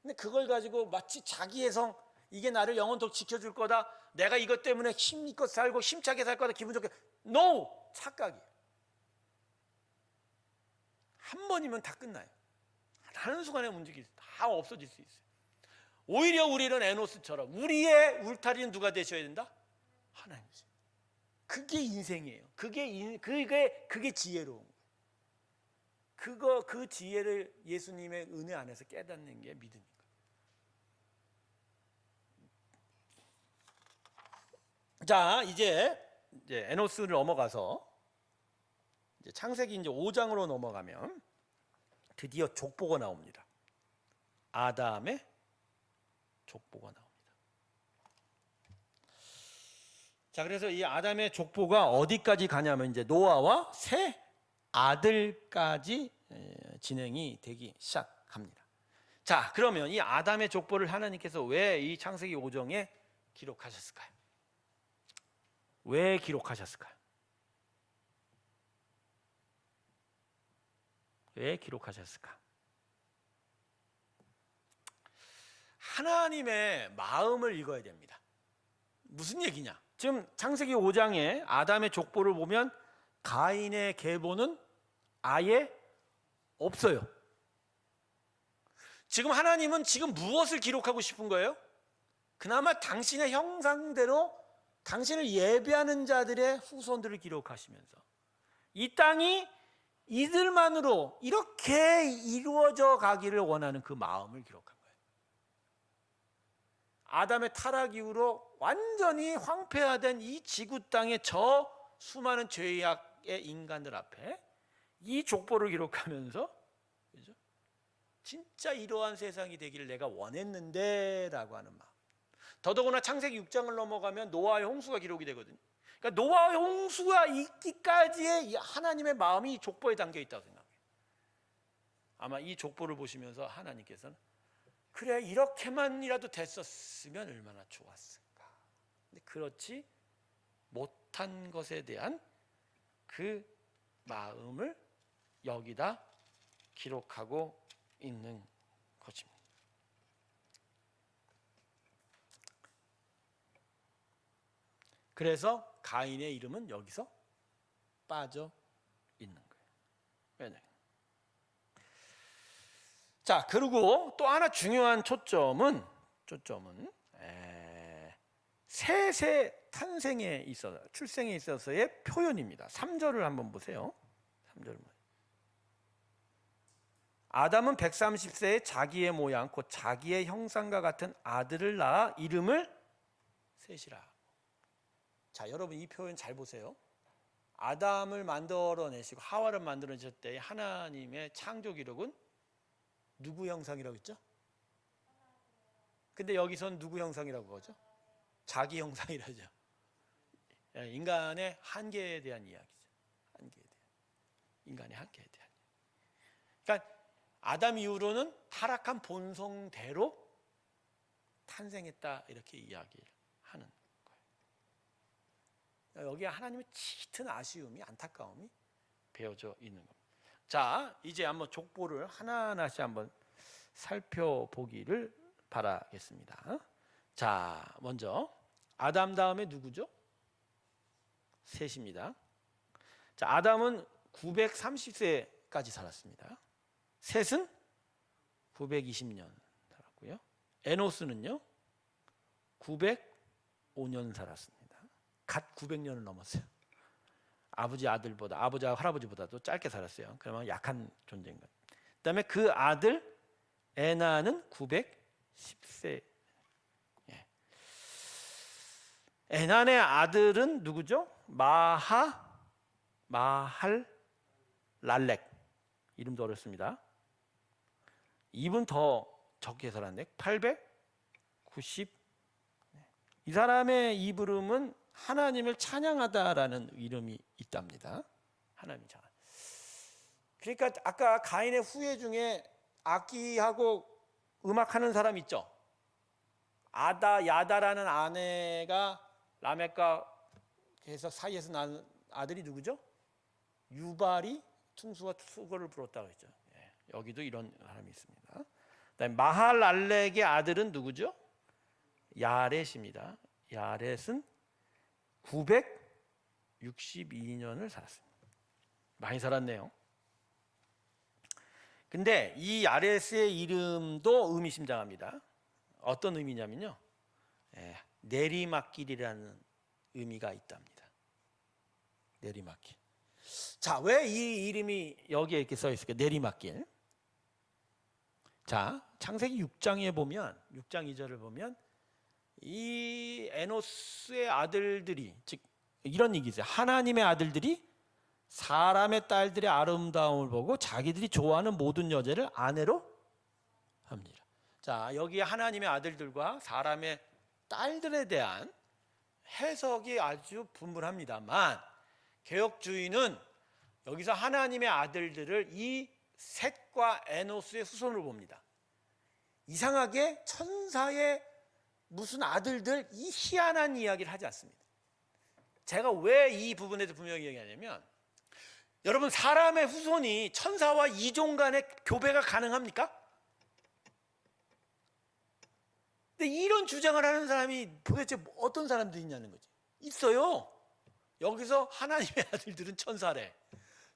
근데 그걸 가지고 마치 자기의 성, 이게 나를 영원토록 지켜줄 거다, 내가 이것 때문에 힘있고 살고 힘차게 살 거다, 기분 좋게. NO! 착각이에요. 한 번이면 다 끝나요. 한순간에 움직일 다 없어질 수 있어요. 오히려 우리는 에노스처럼 우리의 울타리는 누가 되셔야 된다? 하나님이세요. 그게 인생이에요. 그게 지혜로운 거예요. 그 지혜를 예수님의 은혜 안에서 깨닫는 게 믿음입니다. 자, 이제 에노스를 넘어가서 이제 창세기 이제 5장으로 넘어가면 드디어 족보가 나옵니다. 아담의 족보가 나옵니다. 자, 그래서 이 아담의 족보가 어디까지 가냐면 이제 노아와 세 아들까지 진행이 되기 시작합니다. 자, 그러면 이 아담의 족보를 하나님께서 왜 이 창세기 5장에 기록하셨을까요? 왜 기록하셨을까요? 왜 기록하셨을까? 하나님의 마음을 읽어야 됩니다. 무슨 얘기냐? 지금 창세기 5장에 아담의 족보를 보면 가인의 계보는 아예 없어요. 지금 하나님은 지금 무엇을 기록하고 싶은 거예요? 그나마 당신의 형상대로 당신을 예배하는 자들의 후손들을 기록하시면서 이 땅이 이들만으로 이렇게 이루어져 가기를 원하는 그 마음을 기록한 거예요. 아담의 타락 이후로 완전히 황폐화된 이 지구 땅의 저 수많은 죄악의 인간들 앞에 이 족보를 기록하면서, 그죠? 진짜 이러한 세상이 되기를 내가 원했는데 라고 하는 마음. 더더구나 창세기 6장을 넘어가면 노아의 홍수가 기록이 되거든요. 그러니까 노아의 홍수가 있기까지의 하나님의 마음이 이 족보에 담겨 있다고 생각해요. 아마 이 족보를 보시면서 하나님께서는 그래, 이렇게만이라도 됐었으면 얼마나 좋았을까. 근데 그렇지 못한 것에 대한 그 마음을 여기다 기록하고 있는 것입니다. 그래서 가인의 이름은 여기서 빠져 있는 거예요. 왜냐? 자, 그리고 또 하나 중요한 초점은 셋의 탄생에 있어서, 출생에 있어서의 표현입니다. 3절을 한번 보세요. 3절. 아담은 130세에 자기의 모양 곧 자기의 형상과 같은 아들을 낳아 이름을 셋이라. 자, 여러분 이 표현 잘 보세요. 아담을 만들어내시고 하와를 만들어내실 때 하나님의 창조 기록은 누구 형상이라고 했죠? 근데 여기선 누구 형상이라고 하죠? 자기 형상이라죠. 인간의 한계에 대한 이야기죠. 한계에 대한. 인간의 한계에 대한. 그러니까 아담 이후로는 타락한 본성대로 탄생했다 이렇게 이야기를 하는 거예요. 여기에 하나님의 짙은 아쉬움이, 안타까움이 배어져 있는 겁니다. 자, 이제 한번 족보를 하나하나씩 한번 살펴보기를 바라겠습니다. 자, 먼저 아담 다음에 누구죠? 셋입니다. 자, 아담은 930세까지 살았습니다. 셋은 920년 살았고요. 에노스는요 905년 살았습니다. 갓 900년을 넘었어요. 아버지와 할아버지보다도 짧게 살았어요. 그러면 약한 존재인 거예요. 그다음에 그 아들 에나는 910세. 에난의 아들은 누구죠? 마할 랄렉. 이름도 어렵습니다. 이분 더 적게 살았네. 890. 이 사람의 이름은 하나님을 찬양하다라는 이름이 있답니다. 하나님 찬양. 그러니까 아까 가인의 후예 중에 악기하고 음악하는 사람 있죠. 야다라는 아내가 라멕과 해서 사이에서 난 아들이 누구죠? 유발이 퉁수와 수고를 부렀다고 했죠. 여기도 이런 사람이 있습니다. 그다음에 마할랄렉의 아들은 누구죠? 야렛입니다. 야렛은 962년을 살았습니다. 많이 살았네요. 근데 이 야렛의 이름도 의미심장합니다. 어떤 의미냐면요, 내리막길이라는 의미가 있답니다. 내리막길. 자, 왜 이 이름이 여기에 이렇게 써 있을까요? 내리막길. 자, 창세기 6장에 보면 6장 2절을 보면 이 에노스의 아들들이, 즉 이런 얘기죠. 하나님의 아들들이 사람의 딸들의 아름다움을 보고 자기들이 좋아하는 모든 여자를 아내로 합니다. 자, 여기에 하나님의 아들들과 사람의 딸들에 대한 해석이 아주 분분합니다만 개혁주의는 여기서 하나님의 아들들을 이 셋과 에노스의 후손으로 봅니다. 이상하게 천사의 무슨 아들들, 이 희한한 이야기를 하지 않습니다. 제가 왜 이 부분에서 분명히 얘기하냐면, 여러분, 사람의 후손이 천사와 이종 간의 교배가 가능합니까? 근데 이런 주장을 하는 사람이 도대체 어떤 사람들이 있냐는 거지. 있어요. 여기서 하나님의 아들들은 천사래.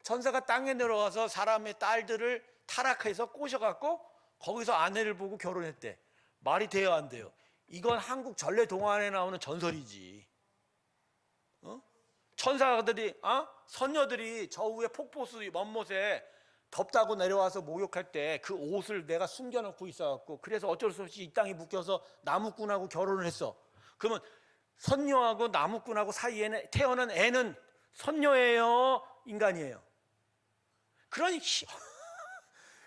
천사가 땅에 내려와서 사람의 딸들을 타락해서 꼬셔갖고 거기서 아내를 보고 결혼했대. 말이 돼요, 안 돼요? 이건 한국 전래 동화에 나오는 전설이지. 천사들이, 선녀들이 저 위에 폭포수 먼못에 덥다고 내려와서 목욕할 때 그 옷을 내가 숨겨놓고 있어갖고, 그래서 어쩔 수 없이 이 땅에 묶여서 나무꾼하고 결혼을 했어. 그러면 선녀하고 나무꾼하고 사이에 태어난 애는 선녀예요, 인간이에요? 그러니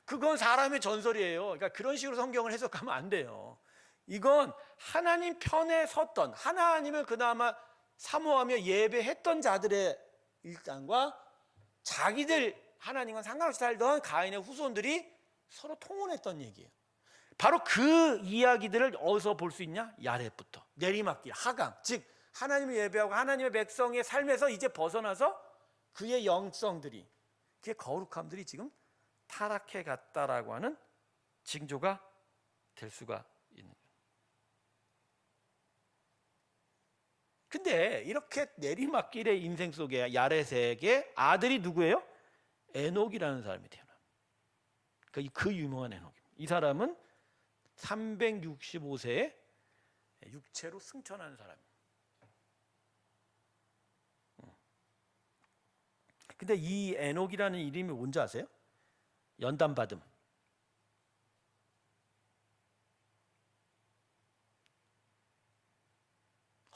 그건 사람의 전설이에요. 그러니까 그런 식으로 성경을 해석하면 안 돼요. 이건 하나님 편에 섰던, 하나님을 그나마 사모하며 예배했던 자들의 일당과 자기들 하나님과 상관없이 살던 가인의 후손들이 서로 통혼했던 얘기예요. 바로 그 이야기들을 어디서 볼 수 있냐? 야렛부터. 내리막길, 하강. 즉 하나님을 예배하고 하나님의 백성의 삶에서 이제 벗어나서 그의 영성들이, 그의 거룩함들이 지금 타락해 갔다라고 하는 징조가 될 수가 있는 거예요. 근데 이렇게 내리막길의 인생 속에 야렛에게 아들이 누구예요? 에녹이라는 사람이 태어납니다. 그 유명한 에녹입니다. 이 사람은 365세에 육체로 승천한 사람입니다. 근데 이 에녹이라는 이름이 뭔지 아세요? 연단받음.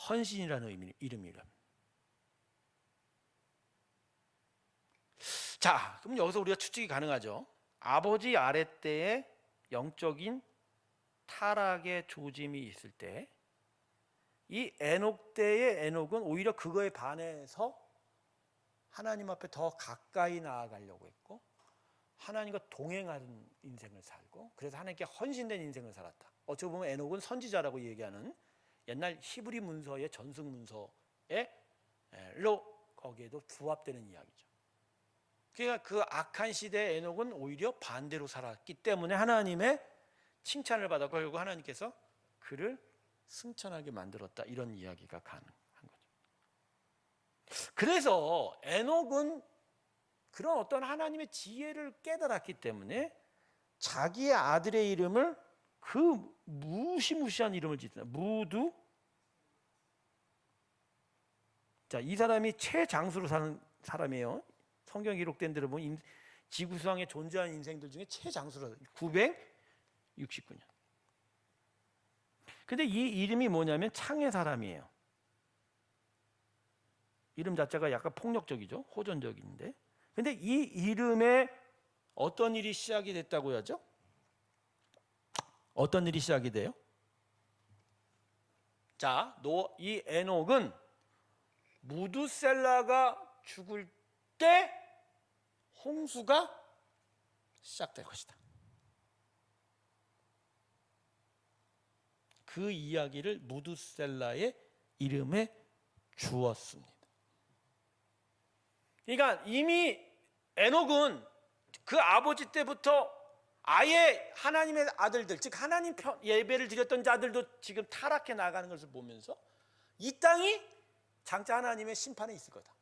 헌신이라는 이름이랍니다. 자, 그럼 여기서 우리가 추측이 가능하죠. 아버지 아랫 때에 영적인 타락의 조짐이 있을 때, 이 에녹 때의 에녹은 오히려 그거에 반해서 하나님 앞에 더 가까이 나아가려고 했고, 하나님과 동행하는 인생을 살고, 그래서 하나님께 헌신된 인생을 살았다. 어찌 보면 에녹은 선지자라고 얘기하는 옛날 히브리 문서의 전승 문서로 거기에도 부합되는 이야기죠. 그러니까 그 악한 시대의 에녹은 오히려 반대로 살았기 때문에 하나님의 칭찬을 받았고, 결국 하나님께서 그를 승천하게 만들었다, 이런 이야기가 가능한 거죠. 그래서 에녹은 그런 어떤 하나님의 지혜를 깨달았기 때문에 자기의 아들의 이름을 그 무시무시한 이름을 짓다. 무두. 자, 이 사람이 최장수로 사는 사람이에요. 성경에 기록된 대로 보면 지구상에 존재하는 인생들 중에 최장수로 969년. 근데 이 이름이 뭐냐면 창의 사람이에요. 이름 자체가 약간 폭력적이죠. 호전적인데. 근데 이 이름에 어떤 일이 시작이 됐다고 하죠? 어떤 일이 시작이 돼요? 자, 이 에녹은 무두셀라가 죽을 때 홍수가 시작될 것이다. 그 이야기를 무두셀라의 이름에 주었습니다. 그러니까 이미 에녹은 그 아버지 때부터 아예 하나님의 아들들, 즉 하나님 예배를 드렸던 자들도 지금 타락해 나가는 것을 보면서 이 땅이 장차 하나님의 심판에 있을 거다.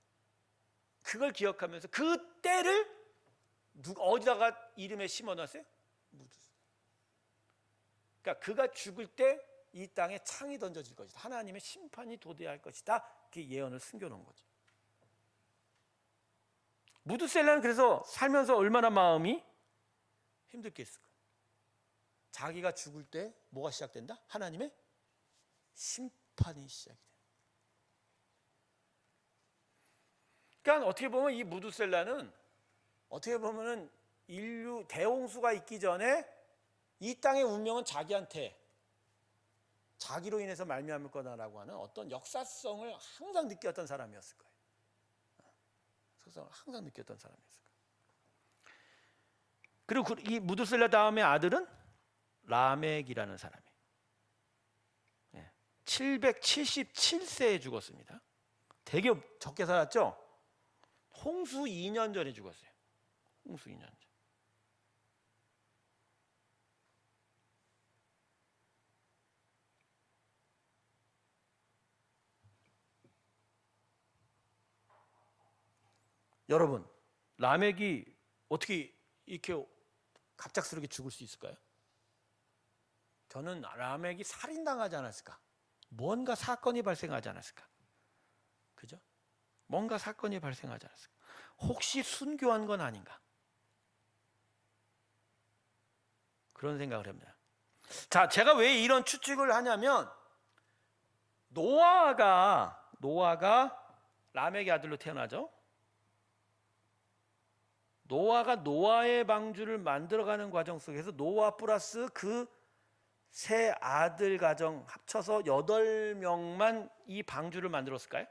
그걸 기억하면서 그 때를 어디다가 이름에 심어놨어요? 그러니까 그가 죽을 때 이 땅에 창이 던져질 것이다. 하나님의 심판이 도래할 것이다. 그 예언을 숨겨놓은 거죠. 무드셀라는 그래서 살면서 얼마나 마음이 힘들겠을까? 자기가 죽을 때 뭐가 시작된다? 하나님의 심판이 시작이 된다. 그러니까 어떻게 보면 이 무드셀라는 어떻게 보면은 인류 대홍수가 있기 전에 이 땅의 운명은 자기로 인해서 말미암을 거다라고 하는 어떤 역사성을 항상 느꼈던 사람이었을 거예요. 역사성을 항상 느꼈던 사람이었을 거예요. 그리고 이 무드셀라 다음에 아들은 라멕이라는 사람이에요. 777세에 죽었습니다. 되게 적게 살았죠? 홍수 2년 전에 죽었어요. 홍수 2년 전. 여러분, 라멕이 어떻게 이렇게 갑작스럽게 죽을 수 있을까요? 저는 라멕이 살인당하지 않았을까? 뭔가 사건이 발생하지 않았을까? 그죠? 뭔가 사건이 발생하지 않았을까? 혹시 순교한 건 아닌가? 그런 생각을 합니다. 자, 제가 왜 이런 추측을 하냐면 노아가 라멕의 아들로 태어나죠. 노아가 노아의 방주를 만들어가는 과정 속에서 노아 플러스 그 세 아들 가정 합쳐서 8명만 이 방주를 만들었을까요?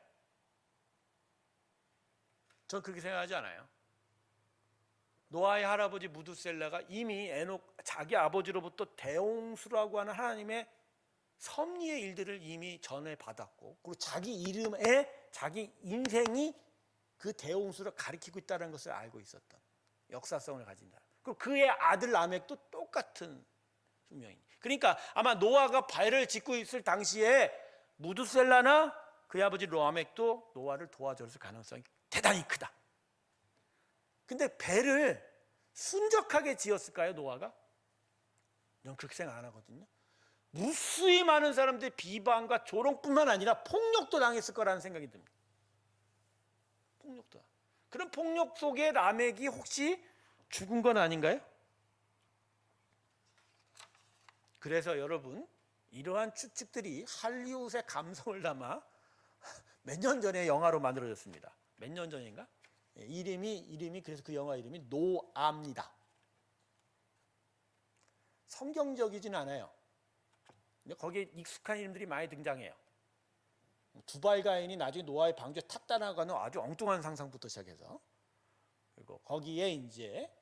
전 그렇게 생각하지 않아요. 노아의 할아버지 무드셀라가 이미 자기 아버지로부터 대홍수라고 하는 하나님의 섭리의 일들을 이미 전해 받았고, 그리고 자기 이름에 자기 인생이 그 대홍수를 가리키고 있다는 것을 알고 있었던 역사성을 가진다. 그리고 그의 아들 라멕도 똑같은 운명입니다. 그러니까 아마 노아가 배를 짓고 있을 당시에 무드셀라나 그의 아버지 라멕도 노아를 도와줬을 가능성이 대단히 크다. 근데 배를 순적하게 지었을까요, 노아가? 저는 그렇게 생각 안 하거든요. 무수히 많은 사람들의 비방과 조롱뿐만 아니라 폭력도 당했을 거라는 생각이 듭니다. 폭력도. 그런 폭력 속에 라멕이 혹시 죽은 건 아닌가요? 그래서 여러분, 이러한 추측들이 할리우드의 감성을 담아 몇 년 전에 영화로 만들어졌습니다. 몇 년 전인가? 이름이 그래서 그 영화 이름이 노아입니다. 성경적이진 않아요. 근데 거기에 익숙한 이름들이 많이 등장해요. 두발 가인이 나중에 노아의 방주에 탔다라고 하는 아주 엉뚱한 상상부터 시작해서, 그리고 거기에 이제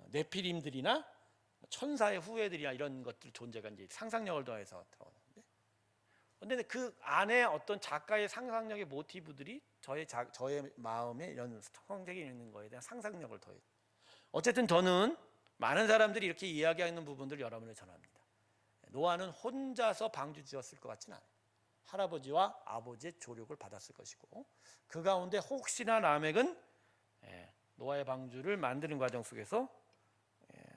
네피림들이나 천사의 후예들이나 이런 것들 존재가 이제 상상력을 더해서 들어오는데, 근데 그 안에 어떤 작가의 상상력의 모티브들이 저의 마음에 이런 성경에 있는 거에 대한 상상력을 더해요. 어쨌든 저는 많은 사람들이 이렇게 이야기하는 부분들을 여러분에게 전합니다. 노아는 혼자서 방주 지었을 것 같지는 않아요. 할아버지와 아버지의 조력을 받았을 것이고, 그 가운데 혹시나 라멕은 노아의 방주를 만드는 과정 속에서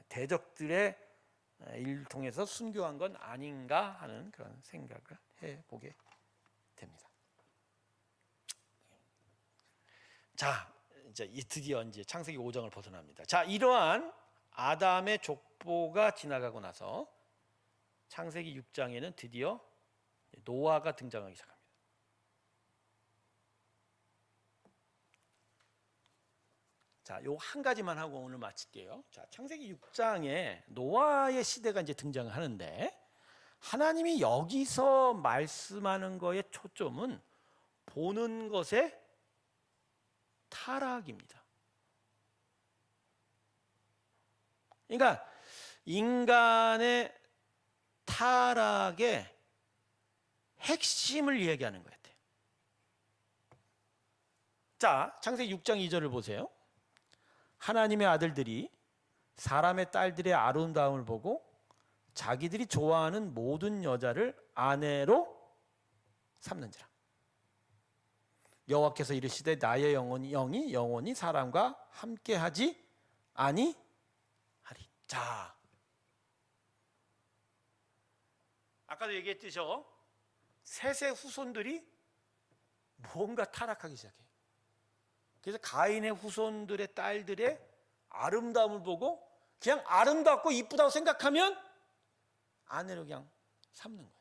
대적들의 일을 통해서 순교한 건 아닌가 하는 그런 생각을 해보게 됩니다. 자, 이제 드디어 이제 창세기 5장을 벗어납니다. 자, 이러한 아담의 족보가 지나가고 나서 창세기 6장에는 드디어 노아가 등장하기 시작합니다. 자, 요 한 가지만 하고 오늘 마칠게요. 자, 창세기 6장에 노아의 시대가 이제 등장을 하는데, 하나님이 여기서 말씀하는 거의 초점은 보는 것의 타락입니다. 그러니까 인간의 타락의 핵심을 얘기하는 것 같아요. 자, 창세기 6장 2절을 보세요. 하나님의 아들들이 사람의 딸들의 아름다움을 보고 자기들이 좋아하는 모든 여자를 아내로 삼는지라. 여호와께서 이르시되 나의 영이 영원히 사람과 함께하지 아니하리. 자, 아까도 얘기했듯이요, 셋의 후손들이 뭔가 타락하기 시작해요. 그래서 가인의 후손들의 딸들의 아름다움을 보고 그냥 아름답고 이쁘다고 생각하면 아내로 그냥 삼는 거예요.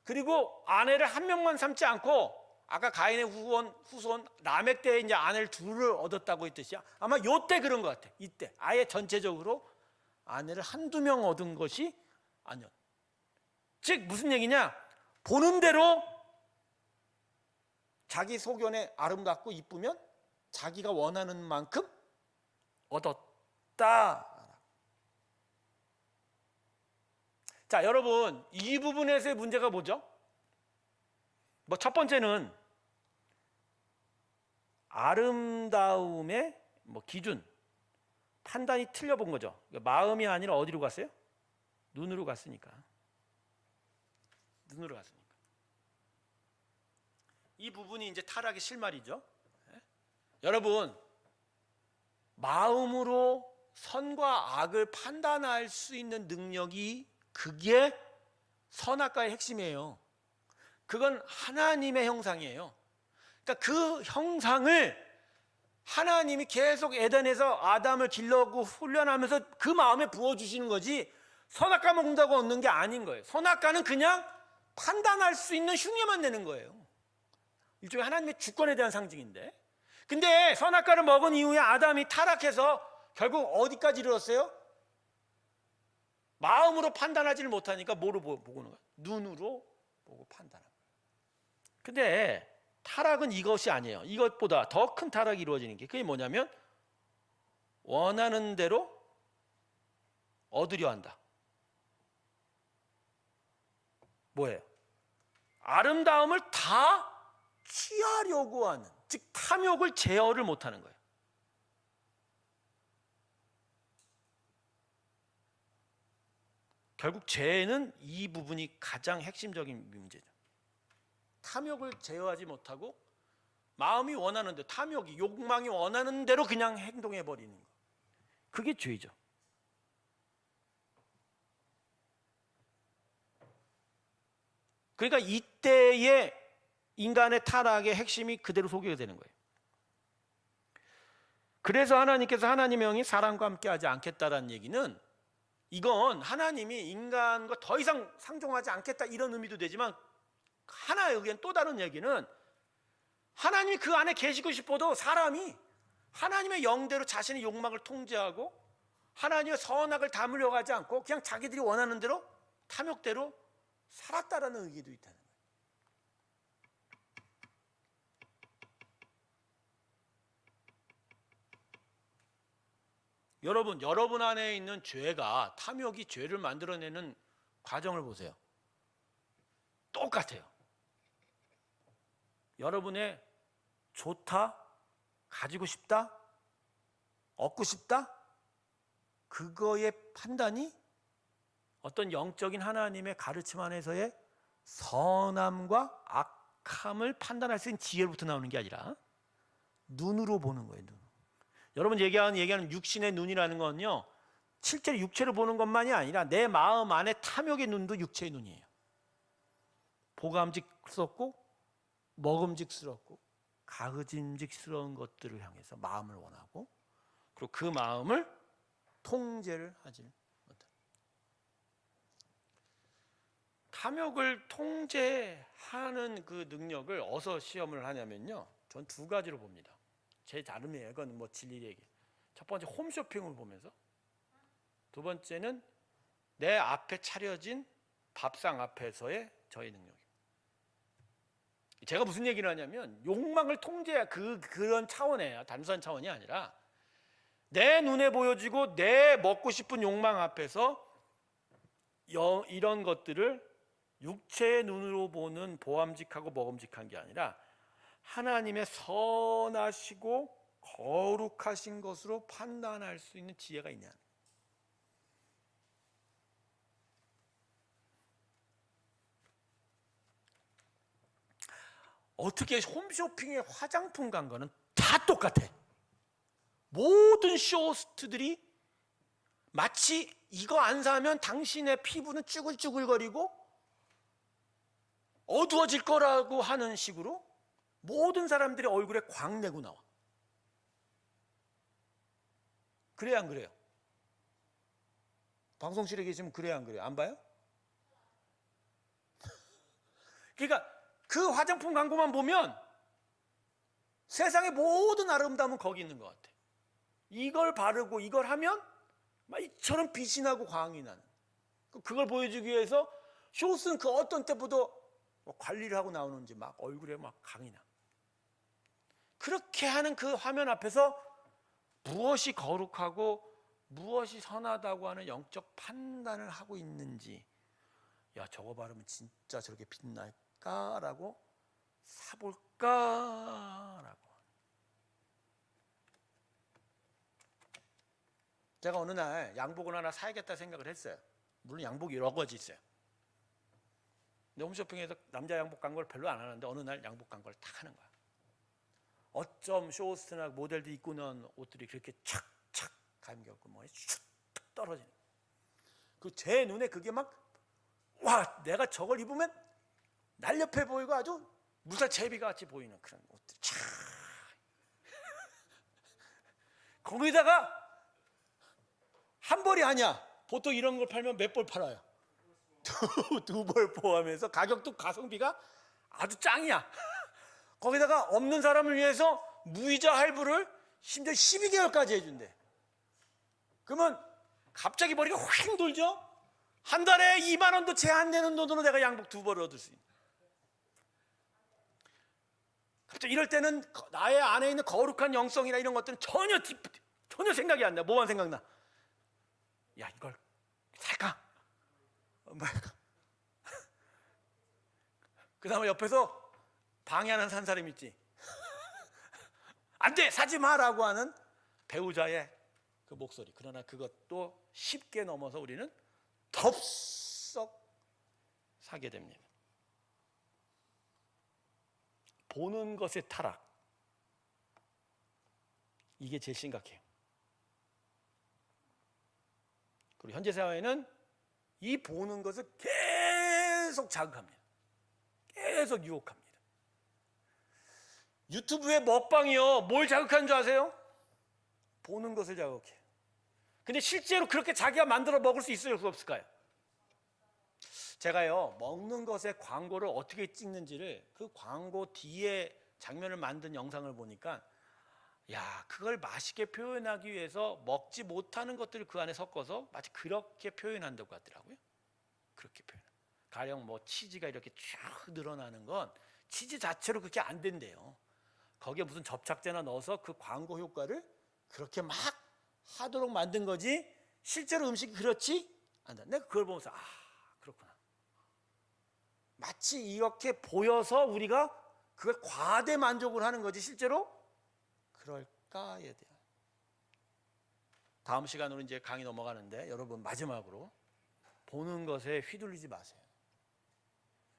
그리고 아내를 한 명만 삼지 않고 아까 가인의 후손 라멕 때 이제 아내를 둘을 얻었다고 했듯이 아마 요때 그런 것 같아요. 이때 아예 전체적으로 아내를 한두 명 얻은 것이 아니었. 즉 무슨 얘기냐? 보는 대로 자기 소견에 아름답고 이쁘면 자기가 원하는 만큼 얻었다. 자, 여러분, 이 부분에서의 문제가 뭐죠? 뭐 첫 번째는 아름다움의 뭐 기준, 판단이 틀려본 거죠. 그러니까 마음이 아니라 어디로 갔어요? 눈으로 갔으니까. 눈으로 갔으니까. 이 부분이 이제 타락의 실마리죠. 네? 여러분, 마음으로 선과 악을 판단할 수 있는 능력이 그게 선악과의 핵심이에요. 그건 하나님의 형상이에요. 그러니까 그 형상을 하나님이 계속 에덴에서 아담을 길러고 훈련하면서 그 마음에 부어주시는 거지 선악과 먹는다고 얻는 게 아닌 거예요. 선악과는 그냥 판단할 수 있는 흉내만 내는 거예요. 일종의 하나님의 주권에 대한 상징인데, 근데 선악과를 먹은 이후에 아담이 타락해서 결국 어디까지 이르렀어요? 마음으로 판단하지를 못하니까 뭐로 보는 거예요? 눈으로 보고 판단하는 거예요. 근데 타락은 이것이 아니에요. 이것보다 더 큰 타락이 이루어지는 게 그게 뭐냐면 원하는 대로 얻으려 한다. 뭐예요? 아름다움을 다 취하려고 하는, 즉 탐욕을 제어를 못하는 거예요. 결국 죄는 이 부분이 가장 핵심적인 문제죠. 탐욕을 제어하지 못하고 마음이 원하는 대로, 탐욕이, 욕망이 원하는 대로 그냥 행동해 버리는 거. 그게 죄죠. 그러니까 이때의 인간의 타락의 핵심이 그대로 소개가 되는 거예요. 그래서 하나님께서 하나님의 영이 사람과 함께하지 않겠다라는 얘기는, 이건 하나님이 인간과 더 이상 상종하지 않겠다 이런 의미도 되지만, 하나의 의견 또 다른 얘기는 하나님이 그 안에 계시고 싶어도 사람이 하나님의 영대로 자신의 욕망을 통제하고 하나님의 선악을 담으려고 하지 않고 그냥 자기들이 원하는 대로 탐욕대로 살았다라는 의기도 있다는 거예요. 여러분 안에 있는 죄가, 탐욕이 죄를 만들어내는 과정을 보세요. 똑같아요. 여러분의 좋다, 가지고 싶다, 얻고 싶다, 그거의 판단이 어떤 영적인 하나님의 가르침 안에서의 선함과 악함을 판단할 수 있는 지혜로부터 나오는 게 아니라 눈으로 보는 거예요. 눈. 여러분 얘기하는 육신의 눈이라는 건요, 실제로 육체를 보는 것만이 아니라 내 마음 안에 탐욕의 눈도 육체의 눈이에요. 보감직스럽고 먹음직스럽고 가증직스러운 것들을 향해서 마음을 원하고, 그리고 그 마음을 통제를 하지 못합니다. 탐욕을 통제하는 그 능력을 어디서 시험을 하냐면요, 전 두 가지로 봅니다. 제 나름이에요. 이건 뭐 진리 얘기. 첫 번째 홈쇼핑을 보면서, 두 번째는 내 앞에 차려진 밥상 앞에서의 저의 능력. 제가 무슨 얘기를 하냐면 욕망을 통제해야 그런 차원이에요. 단순한 차원이 아니라 내 눈에 보여지고 내 먹고 싶은 욕망 앞에서 이런 것들을 육체의 눈으로 보는 보암직하고 먹음직한 게 아니라 하나님의 선하시고 거룩하신 것으로 판단할 수 있는 지혜가 있냐. 어떻게 홈쇼핑의 화장품 광고는 다 똑같아. 모든 쇼호스트들이 마치 이거 안 사면 당신의 피부는 쭈글쭈글거리고 어두워질 거라고 하는 식으로 모든 사람들의 얼굴에 광 내고 나와. 그래요, 안 그래요? 방송실에 계시면 그래요, 안 그래요? 안 봐요? 그러니까 그 화장품 광고만 보면 세상의 모든 아름다움은 거기 있는 것 같아. 이걸 바르고 이걸 하면 막 이처럼 빛이 나고 광이 나는. 그걸 보여주기 위해서 쇼스는 그 어떤 때보다 관리를 하고 나오는지 막 얼굴에 막 광이 나. 그렇게 하는 그 화면 앞에서 무엇이 거룩하고 무엇이 선하다고 하는 영적 판단을 하고 있는지, 야, 저거 바르면 진짜 저렇게 빛날까라고 사볼까라고. 제가 어느 날 양복을 하나 사야겠다 생각을 했어요. 물론 양복이 여러 가지 있어요. 근데 홈쇼핑에서 남자 양복 광고를 별로 안 하는데 어느 날 양복 광고를 딱 하는 거야. 어쩜 쇼호스트나 모델도 입고 나온 옷들이 그렇게 착착 감겨갖고 뭐에 슉 떨어지는. 그 제 눈에 그게 막, 와, 내가 저걸 입으면 날렵해 보이고 아주 무사 제비가 같이 보이는 그런 옷들. 차. 거기다가 한 벌이 아니야. 보통 이런 걸 팔면 몇 벌 팔아요? 두 벌 포함해서 가격도 가성비가 아주 짱이야. 거기다가 없는 사람을 위해서 무이자 할부를 심지어 12개월까지 해준대. 그러면 갑자기 머리가 확 돌죠? 한 달에 2만 원도 채 안 되는 돈으로 내가 양복 두 벌을 얻을 수 있는. 갑자기 이럴 때는 나의 안에 있는 거룩한 영성이나 이런 것들은 전혀 생각이 안 나. 뭐만 생각나? 야, 이걸 살까? 말까? 그 다음에 옆에서 방해하는 산 사람 있지. 안 돼, 사지 마라고 하는 배우자의 그 목소리. 그러나 그것도 쉽게 넘어서 우리는 덥석 사게 됩니다. 보는 것의 타락. 이게 제일 심각해요. 그리고 현재 사회는 이 보는 것을 계속 자극합니다. 계속 유혹합니다. 유튜브의 먹방이요, 뭘 자극하는 줄 아세요? 보는 것을 자극해요. 근데 실제로 그렇게 자기가 만들어 먹을 수 있어요, 없을까요? 제가요, 먹는 것의 광고를 어떻게 찍는지를 그 광고 뒤에 장면을 만든 영상을 보니까, 야, 그걸 맛있게 표현하기 위해서 먹지 못하는 것들을 그 안에 섞어서 마치 그렇게 표현한다고 하더라고요. 그렇게 표현. 가령 뭐 치즈가 이렇게 쭉 늘어나는 건 치즈 자체로 그렇게 안 된대요. 거기에 무슨 접착제나 넣어서 그 광고 효과를 그렇게 막 하도록 만든 거지, 실제로 음식이 그렇지 않다. 내가 그걸 보면서 그렇구나. 마치 이렇게 보여서 우리가 그걸 과대 만족을 하는 거지 실제로 그럴까에 대한. 다음 시간으로 이제 강의 넘어가는데 여러분, 마지막으로 보는 것에 휘둘리지 마세요.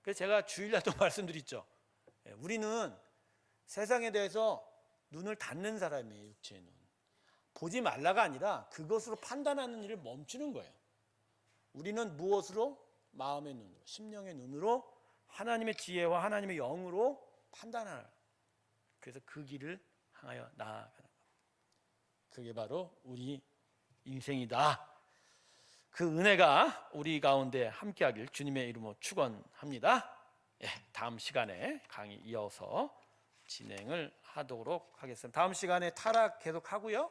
그래서 제가 주일날도 말씀드렸죠. 우리는 세상에 대해서 눈을 닫는 사람이에요. 육체의 눈. 보지 말라가 아니라 그것으로 판단하는 일을 멈추는 거예요. 우리는 무엇으로? 마음의 눈으로, 심령의 눈으로, 하나님의 지혜와 하나님의 영으로 판단하라. 그래서 그 길을 향하여 나아가는 겁니다. 그게 바로 우리 인생이다. 그 은혜가 우리 가운데 함께하길 주님의 이름으로 축원합니다. 다음 시간에 강의 이어서 진행을 하도록 하겠습니다. 다음 시간에 타락 계속하고요,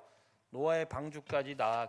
노아의 방주까지 나아가